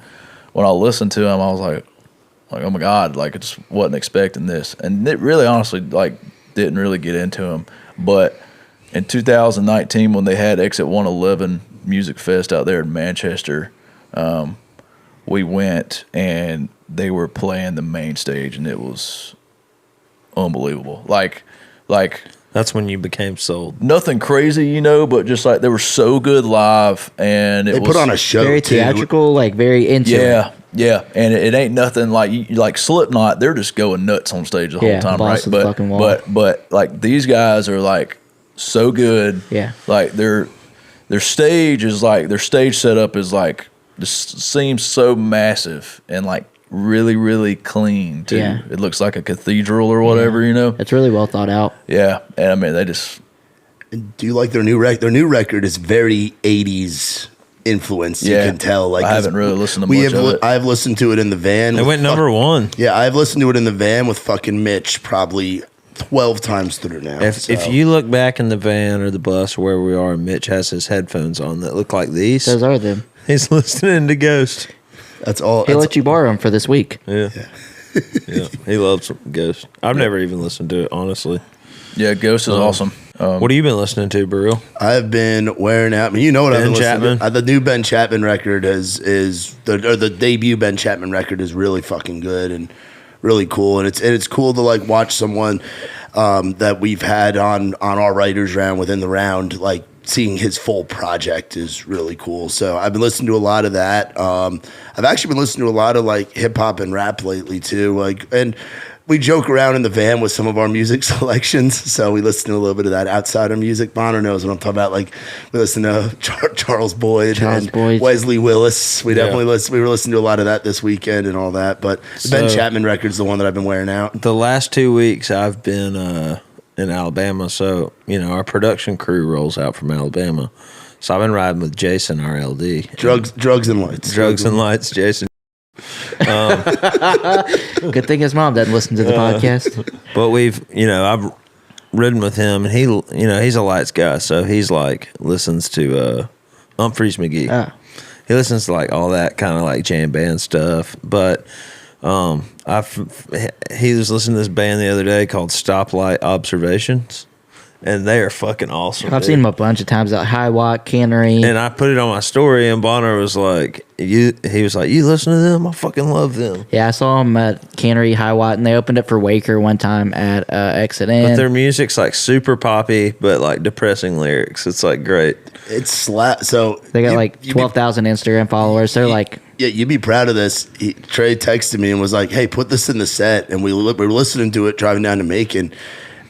when I listened to them, I was like, oh my God, I just wasn't expecting this. And it really honestly didn't really get into them. But in 2019, when they had Exit 111 Music Fest out there in Manchester, we went and they were playing the main stage, and it was unbelievable. Like That's when you became sold. nothing crazy, but just they were so good live, and They put on a show Very too. theatrical, like very into it. Yeah, and it ain't nothing like Slipknot. They're just going nuts on stage the whole time, balls right? to the fucking wall. But like these guys are so good. Yeah. Like their stage is their stage setup is just seems so massive and really, really clean too. Yeah. It looks like a cathedral or whatever, It's really well thought out. Yeah, and I mean they just Do you like their new record? Their new record is very 80s influenced. Yeah. You can tell. I haven't really listened to much of it. I've listened to it in the van. It with went number one. Yeah, I've listened to it in the van with fucking Mitch probably 12 times through now. If you look back in the van or the bus or where we are, and Mitch has his headphones on that look like these. Those are them. He's listening to Ghost. that's all. He'll That's, let you borrow them for this week. Yeah. Yeah. He loves Ghost. I've never even listened to it, honestly. yeah, Ghost is awesome. What have you been listening to, Burrell? I've been wearing out. I mean, you know what I've Ben been listening to. Chapman? The new Ben Chapman record the debut Ben Chapman record is really fucking good and really cool. And it's cool to watch someone that we've had on our writers round within the round, seeing his full project is really cool. So I've been listening to a lot of that. I've actually been listening to a lot of hip hop and rap lately too. And we joke around in the van with some of our music selections. So we listen to a little bit of that outsider music. Bonner knows what I'm talking about. We listen to Charles Boyd and Wesley Willis. We definitely we were listening to a lot of that this weekend and all that. But the Ben Chapman record's the one that I've been wearing out. The last 2 weeks I've been in Alabama, so our production crew rolls out from Alabama. So I've been riding with Jason, our LD. Drugs and lights. Drugs and lights, Jason. Good thing his mom doesn't listen to the podcast. But I've ridden with him, and he's a lights guy, so he's listens to Humphreys McGee. Ah. He listens to all that kind of jam band stuff. But he was listening to this band the other day called Stoplight Observations, and they are fucking awesome. I've seen them a bunch of times at High Watt, Cannery. And I put it on my story, and Bonner was like, he was like, you listen to them? I fucking love them. Yeah, I saw them at Cannery, High Watt, and they opened up for Waker one time at Exit Inn. But their music's super poppy, but depressing lyrics. It's great. It's so They got 12,000 Instagram followers. They're yeah, you'd be proud of this. Trey texted me and was like, "Hey, put this in the set." And we were listening to it driving down to Macon,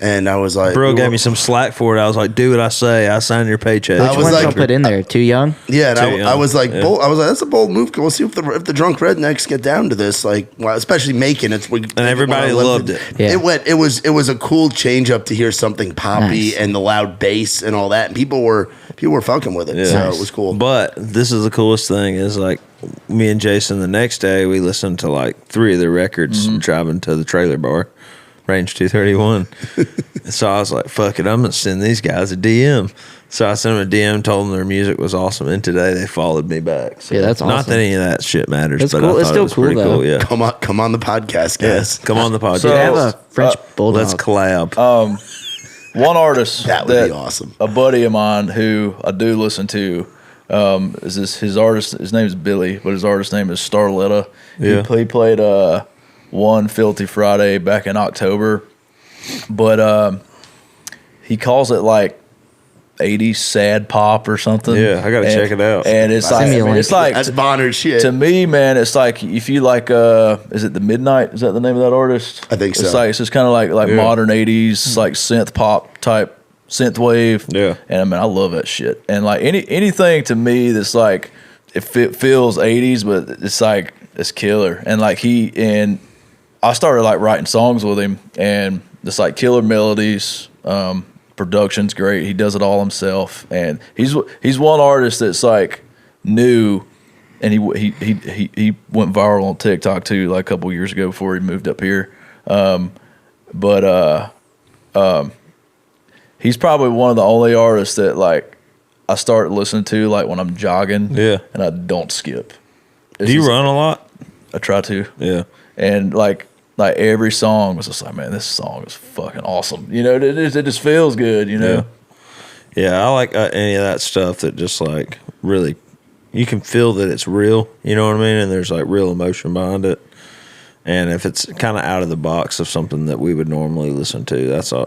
and I was like, Bro gave me some slack for it. I was like, do what I say. I sign your paycheck. I which was ones like- y'all put in there? Too young? Yeah, and Too young. I was like, Yeah. bold, I was like, that's a bold move. We'll see if the drunk rednecks get down to this. Especially Macon. And everybody loved it. Yeah. It was a cool change up to hear something poppy Nice. and the loud bass and all that. And people were fucking with it. Yeah. So Nice. it was cool. But this is the coolest thing is me and Jason the next day, we listened to 3 of their records driving to the trailer bar, Range 231. So I was like, fuck it, I'm going to send these guys a DM. So I sent them a DM, told them their music was awesome, and today they followed me back. So Yeah, that's Not awesome. that any of that shit matters, That's but cool. I It's thought still it was cool, pretty though. cool. Yeah. Come on the podcast, Yeah. guys. Come on the podcast. So- They have a French bulldog. Let's collab. One artist That would be awesome. A buddy of mine who I do listen to is his artist. His name is Billy, but his artist name is Starletta. Yeah. He played one Filthy Friday back in October, but he calls it like 80s sad pop or something. Yeah, I gotta check it out. And it's like, it's like That's Bonner shit. to me, man. It's like if you like, is it the Midnight? Is that the name of that artist? I think so. It's like it's just kind of like Yeah. modern 80s like synth pop type synth wave. Yeah. And I mean, I love that shit. And like anything to me that's like it feels 80s, but it's like it's killer. And like I started like writing songs with him, and it's like killer melodies. Production's great. He does it all himself, and he's one artist that's like new, and he went viral on TikTok too, like a couple years ago before he moved up here. He's probably one of the only artists that like I start listening to like when I'm jogging, Yeah. and I don't skip. Do you run a lot? I try to, Yeah. and like every song was just like, man, this song is fucking awesome. You know, it just feels good. You know. Yeah, I like any of that stuff that just like really, you can feel that it's real. You know what I mean? And there's like real emotion behind it. And if it's kind of out of the box of something that we would normally listen to,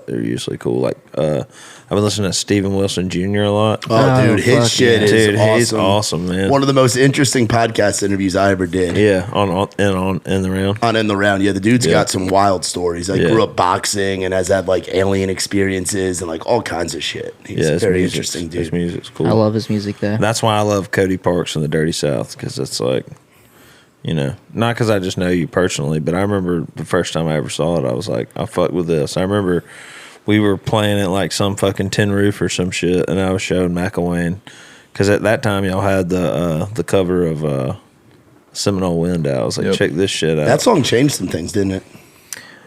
they're usually cool. Like I've been listening to Steven Wilson Jr. a lot. Oh, dude, his fuck shit yeah. is Dude, awesome. he's awesome, man. One of the most interesting podcast interviews I ever did. Yeah, on in the round. On In the Round. Yeah, the dude's Yeah. got some wild stories. Like Yeah. grew up boxing and has had like alien experiences and like all kinds of shit. He's Yeah, his very music's- interesting, His dude. music's cool. I love his music though. That's why I love Cody Parks and the Dirty South, because it's like, you know, not because I just know you personally, but I remember the first time I ever saw it, I was like, I fuck with this. I remember we were playing at like some fucking tin roof or some shit, and I was showing Mcilwain, because at that time y'all had the cover of Seminole Wind out. I was like, Yep. check this shit out. That song changed some things, didn't it?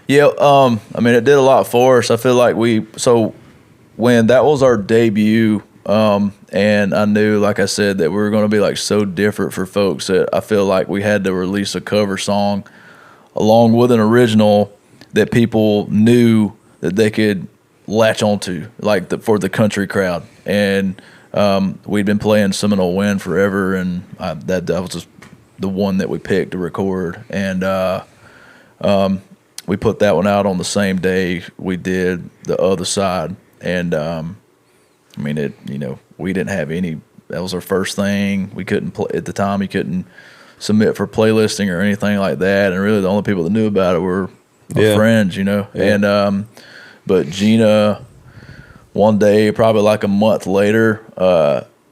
Yeah, I mean, it did a lot for us. I feel like when that was our debut, and I knew, like I said, that we were going to be like so different for folks that I feel like we had to release a cover song along with an original that people knew that they could latch onto, like for the country crowd. And we'd been playing Seminole Wind forever, and that was just the one that we picked to record. And we put that one out on the same day we did The Other Side. And I mean, we didn't have any. That was our first thing. We couldn't play at the time. You couldn't submit for playlisting or anything like that. And really, the only people that knew about it were our friends, you know. Yeah. And but Gina, one day, probably like a month later,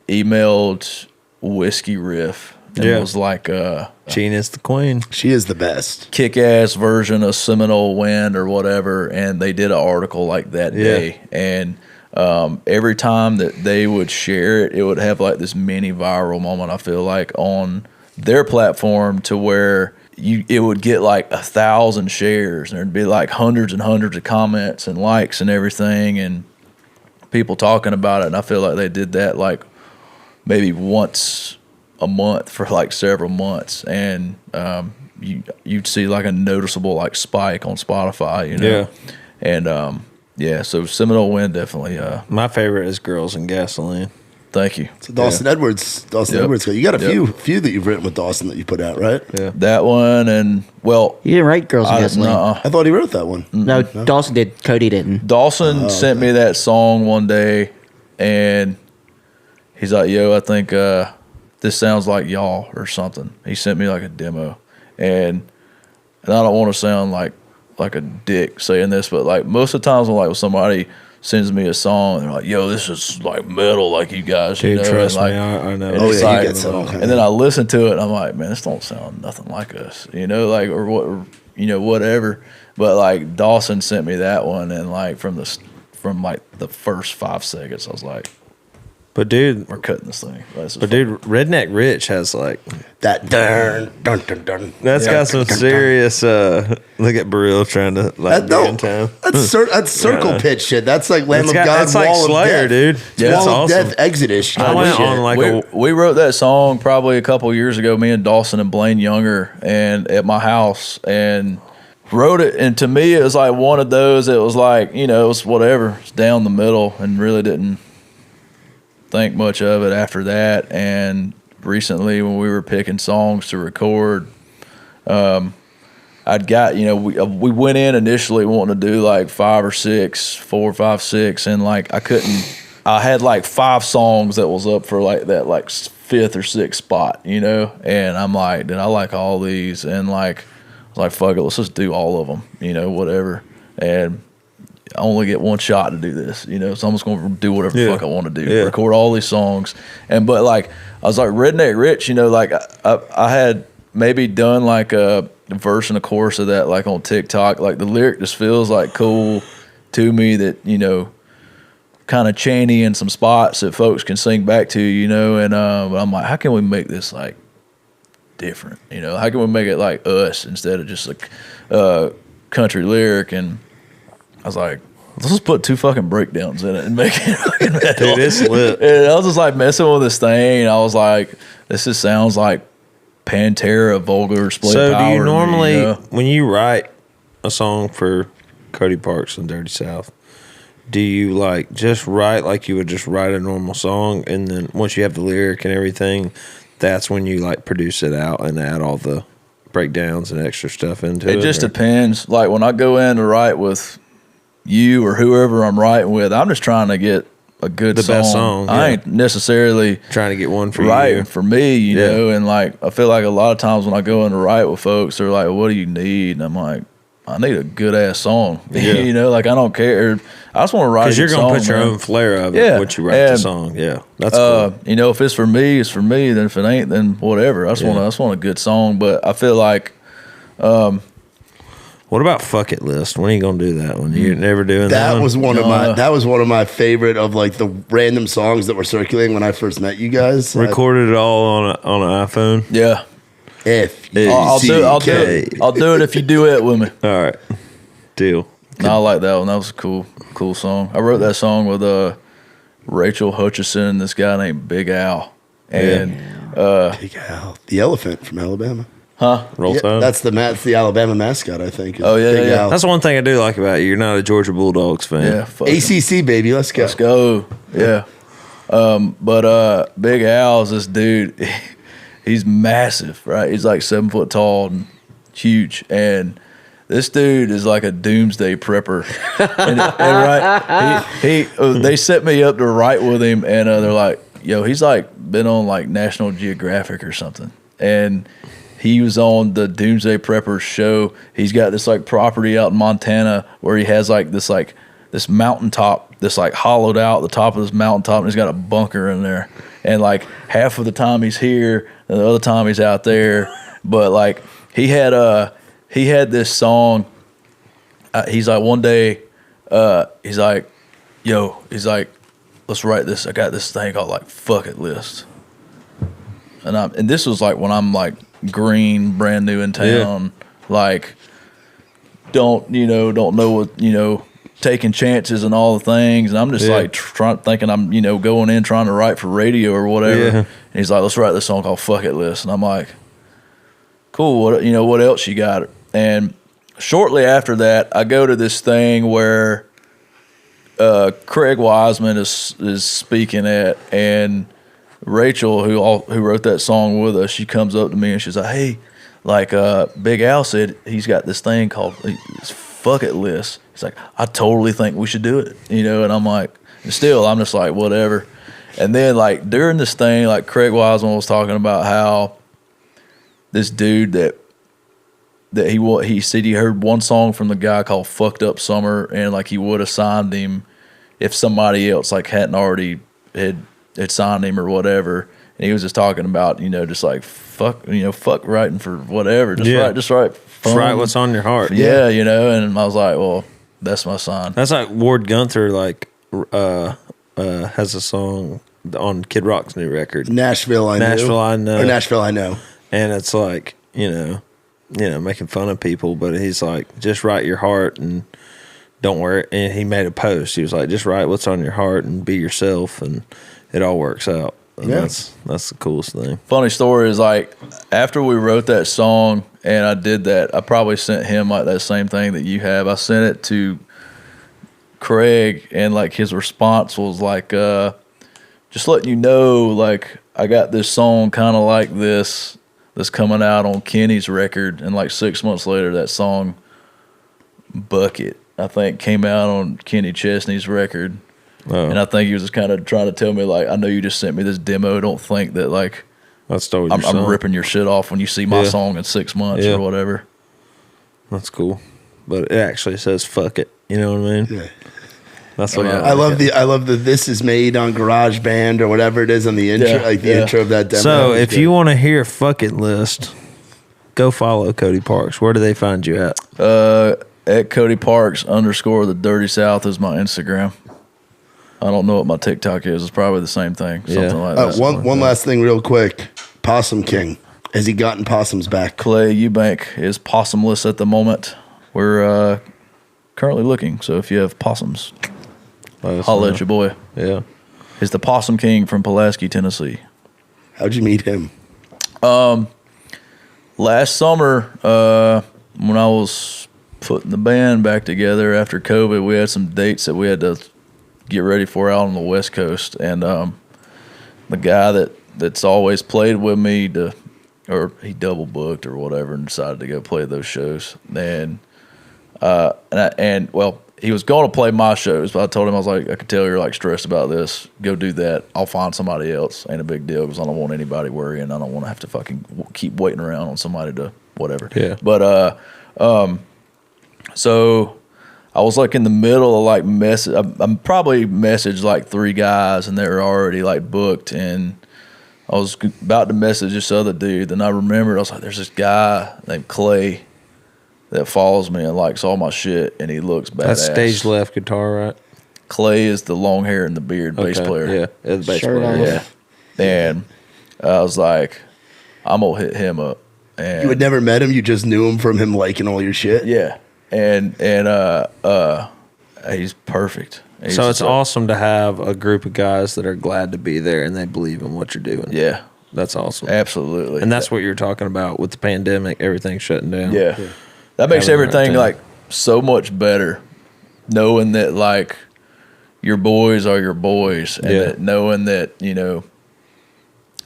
emailed Whiskey Riff and was like, Gina's the queen. She is the best. kick-ass version of Seminole Wind or whatever, and they did an article like that day. And every time that they would share it, it would have like this mini viral moment, I feel like, on their platform, to where it would get like 1,000 shares, and there'd be like hundreds and hundreds of comments and likes and everything, and people talking about it. And I feel like they did that like maybe once a month for like several months, and you'd see like a noticeable like spike on Spotify, you know. And so Seminole Wind definitely. My favorite is Girls and Gasoline. Thank you. So Dawson Edwards. Yep. Edwards. You got a Yep. few that you've written with Dawson that you put out, right? Yeah. That one, and well, You didn't write Girls and Gasoline. I thought he wrote that one. No, Dawson did. Cody didn't. Dawson sent me that song one day, and he's like, "Yo, I think this sounds like y'all or something." He sent me like a demo, and I don't want to sound like a dick saying this, but like most of the times when somebody sends me a song, they're like, "Yo, this is like metal, like you guys." Dude, you know? trust and, like, me, I know. and Oh, it's yeah, you like- get some. and then I listen to it, and I'm like, man, this don't sound nothing like us, you know, like, or what, or, you know, whatever. But like Dawson sent me that one, and like from like the first 5 seconds, I was like, But dude, we're cutting this thing. dude, Redneck Rich has like, That dun dun dun dun. that's got some serious. Look at Burrell trying to like That, be no, in town. that's circle pitch shit. That's like Lamb of God, That's like Wall Slayer, of Death. dude. Yeah. That's Wall of awesome. Death, Exodus. I kind of went shit. on like we wrote that song probably a couple years ago, me and Dawson and Blaine Younger, and at my house, and wrote it, and to me, it was like one of those. It was like, it was whatever. It's down the middle, and really didn't think much of it after that. And recently, when we were picking songs to record, I'd got, we went in initially wanting to do like 4, 5, 6, and like I had like 5 songs that was up for like that like 5th or 6th spot, and I'm like, dude, I like all these, and like, I was like, fuck it, let's just do all of them, whatever, and I only get one shot to do this, so I'm just going to do whatever the fuck I want to do, record all these songs, but like, I was like Redneck Rich, like I had maybe done like a verse and a chorus of that like on TikTok, like the lyric just feels like cool to me that, kind of chanty in some spots that folks can sing back to, and but I'm like, how can we make this like different? How can we make it like us instead of just like country lyric? And I was like, let's just put 2 fucking breakdowns in it and make it fucking metal. Dude, it's lit. And I was just like messing with this thing, and I was like, this just sounds like Pantera, vulgar split So power. do you normally, to me, when you write a song for Cody Parks and Dirty South, do you like just write like you would just write a normal song, and then once you have the lyric and everything, that's when you like produce it out and add all the breakdowns and extra stuff into it? It just depends. Like when I go in to write with you or whoever I'm writing with, I'm just trying to get a good song. Best song. I ain't necessarily trying to get one for writing you. for me, you know, and like I feel like a lot of times when I go in to write with folks, they're like, what do you need? And I'm like, I need a good ass song. Yeah. Like I don't care. I just want to write a Because you're good going to song, put your man. own flair of it once you write the song. Yeah, that's cool. If it's for me, it's for me. Then if it ain't, then whatever. I just want a good song. But I feel like, what about Fuck It List? When are you going to do that one? You're never doing that That one? was one of my favorite of like the random songs that were circulating when I first met you guys. Recorded it all on an iPhone? yeah, I'll do it if you do it with me. All right. Deal. No, I like that one. That was a cool song. I wrote that song with Rachel Hutchison and this guy named Big Al. And Big Al, the elephant from Alabama. Roll Yeah, Tide. that's the Alabama mascot, I think. Oh, yeah, Big yeah. Al. That's the one thing I do like about you. You're not a Georgia Bulldogs fan. yeah, fuck 'em. ACC baby, let's go. Let's go. Yeah. But Big Al is this dude. He's massive, right? He's like 7 foot tall and huge. And this dude is like a doomsday prepper. and right, they set me up to write with him, and they're like, yo, he's like been on like National Geographic or something. And he was on the Doomsday Prepper show. He's got this like property out in Montana where he has like this mountaintop, this like hollowed out the top of this mountaintop, and he's got a bunker in there. And like half of the time he's here, and the other time he's out there. But like he had this song. He's like one day, he's like, let's write this. I got this thing called like Fuck It List. And this was like when I'm like green, brand new in town, like don't know what, taking chances and all the things. And I'm just like thinking I'm, going in trying to write for radio or whatever. Yeah. And he's like, let's write this song called Fuck It List. And I'm like, cool. What else you got? And shortly after that, I go to this thing where Craig Wiseman is speaking at, and Rachel, who wrote that song with us, she comes up to me and she's like, hey, like Big Al said he's got this thing called Fuck It List. He's like, I totally think we should do it, and I'm like, and still I'm just like, whatever. And then like during this thing, like Craig Wiseman was talking about how this dude that he said he heard one song from the guy called Fucked Up Summer, and like he would have signed him if somebody else like hadn't already had signed him or whatever. And he was just talking about, just like fuck writing for whatever. Just write fun. Write what's on your heart. Yeah, and I was like, well, that's my sign. That's like Ward Gunther, like, has a song on Kid Rock's new record. Nashville, I know. Or Nashville, I know. And it's like, making fun of people, but he's like, just write your heart and don't worry. And he made a post. He was like, just write what's on your heart and be yourself, and it all works out. And that's the coolest thing. Funny story is like after we wrote that song and I did that. I probably sent him like that same thing that you have. I sent it to Craig, and like his response was like, just letting you know, like, I got this song kind of like this that's coming out on Kenny's record, and like 6 months later, that song Bucket, I think, came out on Kenny Chesney's record. Oh. And I think he was just kind of trying to tell me, like, I know you just sent me this demo. Don't think that, like, I'm ripping your shit off when you see my song in 6 months or whatever. That's cool. But it actually says fuck it. You know what I mean? Yeah. That's what I love the this is made on GarageBand or whatever it is on the intro, intro of that demo. So if you want to hear fuck it list, go follow Cody Parks. Where do they find you at? At Cody Parks _ the Dirty South is my Instagram. I don't know what my TikTok is. It's probably the same thing. Something like that. One last thing real quick. Possum King. Has he gotten possums back? Clay Eubank is possumless at the moment. We're currently looking. So if you have possums, holla at your boy. Yeah. He's the Possum King from Pulaski, Tennessee. How'd you meet him? Last summer, when I was putting the band back together after COVID, we had some dates that we had to get ready for out on the West Coast. And the guy that's always played with me, or he double booked or whatever and decided to go play those shows. And he was going to play my shows, but I told him, I was like, I could tell you're like stressed about this. Go do that. I'll find somebody else. Ain't a big deal, because I don't want anybody worrying. I don't want to have to fucking keep waiting around on somebody to whatever. Yeah. But so I was like in the middle of like I'm probably messaged like 3 guys, and they were already like booked, and I was about to message this other dude. Then I remembered, I was like, there's this guy named Clay that follows me and likes all my shit, and he looks badass. That's stage left guitar, right? Clay is the long hair and the beard bass player. Yeah, the bass Shirt player. on. Yeah. And I was like, I'm going to hit him up. And You had never met him. You just knew him from him liking all your shit. yeah. And he's perfect. He's So it's just awesome to have a group of guys that are glad to be there and they believe in what you're doing. Yeah. That's awesome. Absolutely. And that's what you're talking about with the pandemic, everything shutting down. Yeah. That makes Having the right everything time. like so much better, knowing that like your boys are your boys, and that knowing that, you know,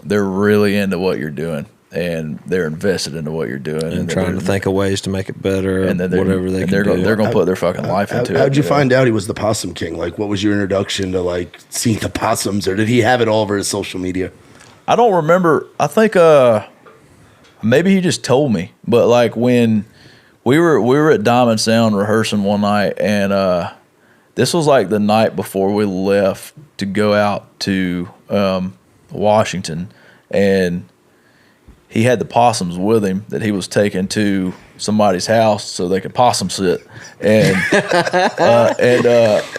they're really into what you're doing and they're invested into what you're doing, And trying to think of ways to make it better, and then whatever they can do. they're going to put their fucking life into it. How'd you know? find out he was the Possum King? Like, what was your introduction to like seeing the possums, or did he have it all over his social media? I don't remember. I think maybe he just told me. But like when we were at Diamond Sound rehearsing one night, and this was like the night before we left to go out to Washington, and he had the possums with him that he was taking to somebody's house so they could possum sit. And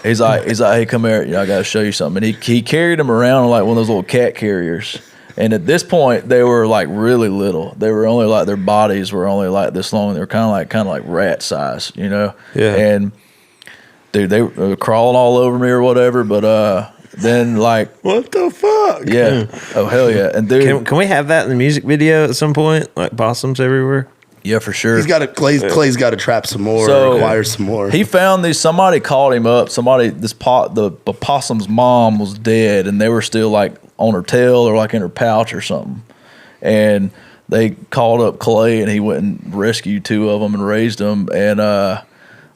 he's like, hey, come here, I got to show you something. And he carried them around like one of those little cat carriers. And at this point, they were like really little. They were only like, their bodies were only like this long. They were kind of like rat size, you know? Yeah. And dude, they were crawling all over me or whatever. But then like, What the fuck? yeah, oh hell yeah. And dude, Can we have that in the music video at some point? Like possums everywhere? yeah, for sure. He's got to Clay's got to trap some more, So, or acquire some more. He found these. Somebody called him up. The possum's mom was dead, and they were still like on her tail or like in her pouch or something. And they called up Clay, and he went and rescued 2 of them and raised them. And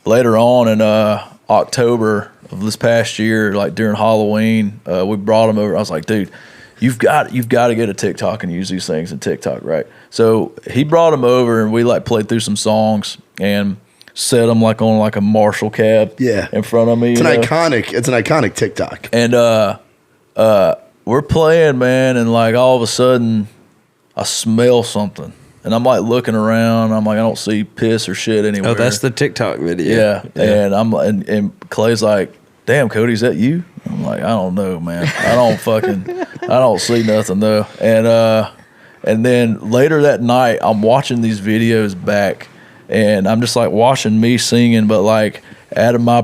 later on in October of this past year, like during Halloween, we brought him over. I was like, dude, you've got to get a TikTok and use these things in TikTok, right? So he brought him over, and we like played through some songs and set him like on like a Marshall cab, in front of me. It's an iconic TikTok. And we're playing, man, and like all of a sudden, I smell something, and I'm like looking around. I'm like, I don't see piss or shit anywhere. Oh, that's the TikTok video. Yeah. And I'm and Clay's like, damn, Cody, is that you? I'm like, I don't know, man. I don't see nothing though. And then later that night, I'm watching these videos back, and I'm just like watching me singing, but like out of my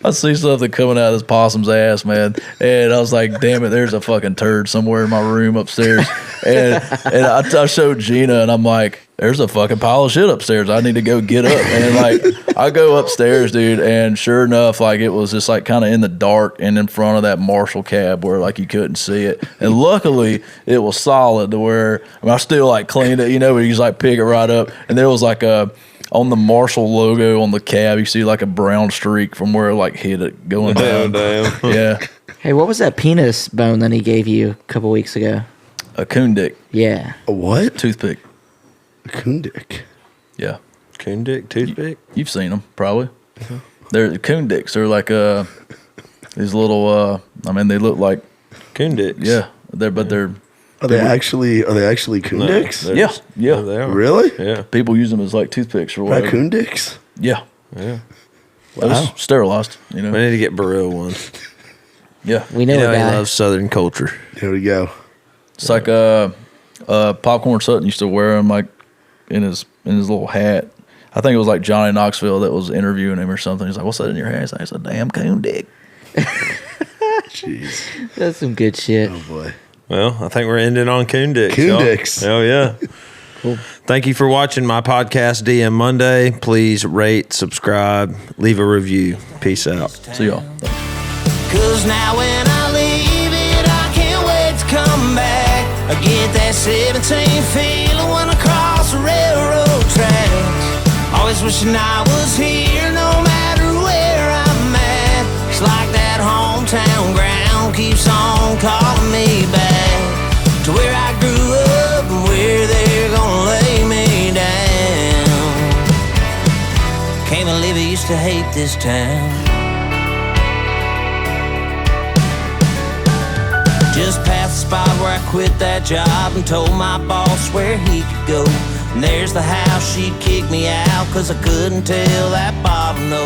I see something coming out of this possum's ass, man. And I was like, damn it, there's a fucking turd somewhere in my room upstairs. And I showed Gina, and I'm like, there's a fucking pile of shit upstairs. I need to go get up. And like, I go upstairs, dude, and sure enough, like it was just like kind of in the dark and in front of that Marshall cab where like you couldn't see it. And luckily, it was solid to where I still like cleaned it, but you just like pick it right up. And there was like on the Marshall logo on the cab, you see like a brown streak from where it like hit it going down. Damn. Yeah. Hey, what was that penis bone that he gave you a couple weeks ago? A coon dick. Yeah. A what? Toothpick. A coon dick. Yeah. Coon dick, toothpick. You've seen them probably. They're coon dicks. They're like these little. They look like Coon dicks. yeah. They're Are they actually coon dicks? they're Yeah, just- yeah. they are. Really? Yeah. people use them as like toothpicks or whatever. Raccoon dicks? Yeah. Yeah. Those sterilized. We need to get Burrell one. Yeah. We know You a know he guy. loves Southern culture. Here we go. It's like Popcorn Sutton used to wear them like in his little hat. I think it was like Johnny Knoxville that was interviewing him or something. He's like, "What's that in your hair?" He's like, "It's a damn coon dick." Jeez. That's some good shit. Oh boy. Well, I think we're ending on coon dicks. Coon y'all. dicks. Oh yeah. Cool. Thank you for watching my podcast, DM Monday. Please rate, subscribe, leave a review. Peace out. See y'all. Cause now when I leave it, I can't wait to come back. I get that 17 feeling when I cross the railroad tracks. Always wishing I was here, no matter where I'm at. It's like that hometown ground keeps on calling me back to where I grew up and where they're gonna lay me down. Can't believe I used to hate this town. Just past the spot where I quit that job and told my boss where he could go. And there's the house, she'd kick me out cause I couldn't tell that bottom no.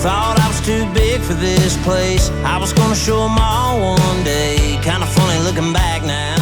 Thought I was too big for this place, I was gonna show them all one day. Kinda funny looking back now.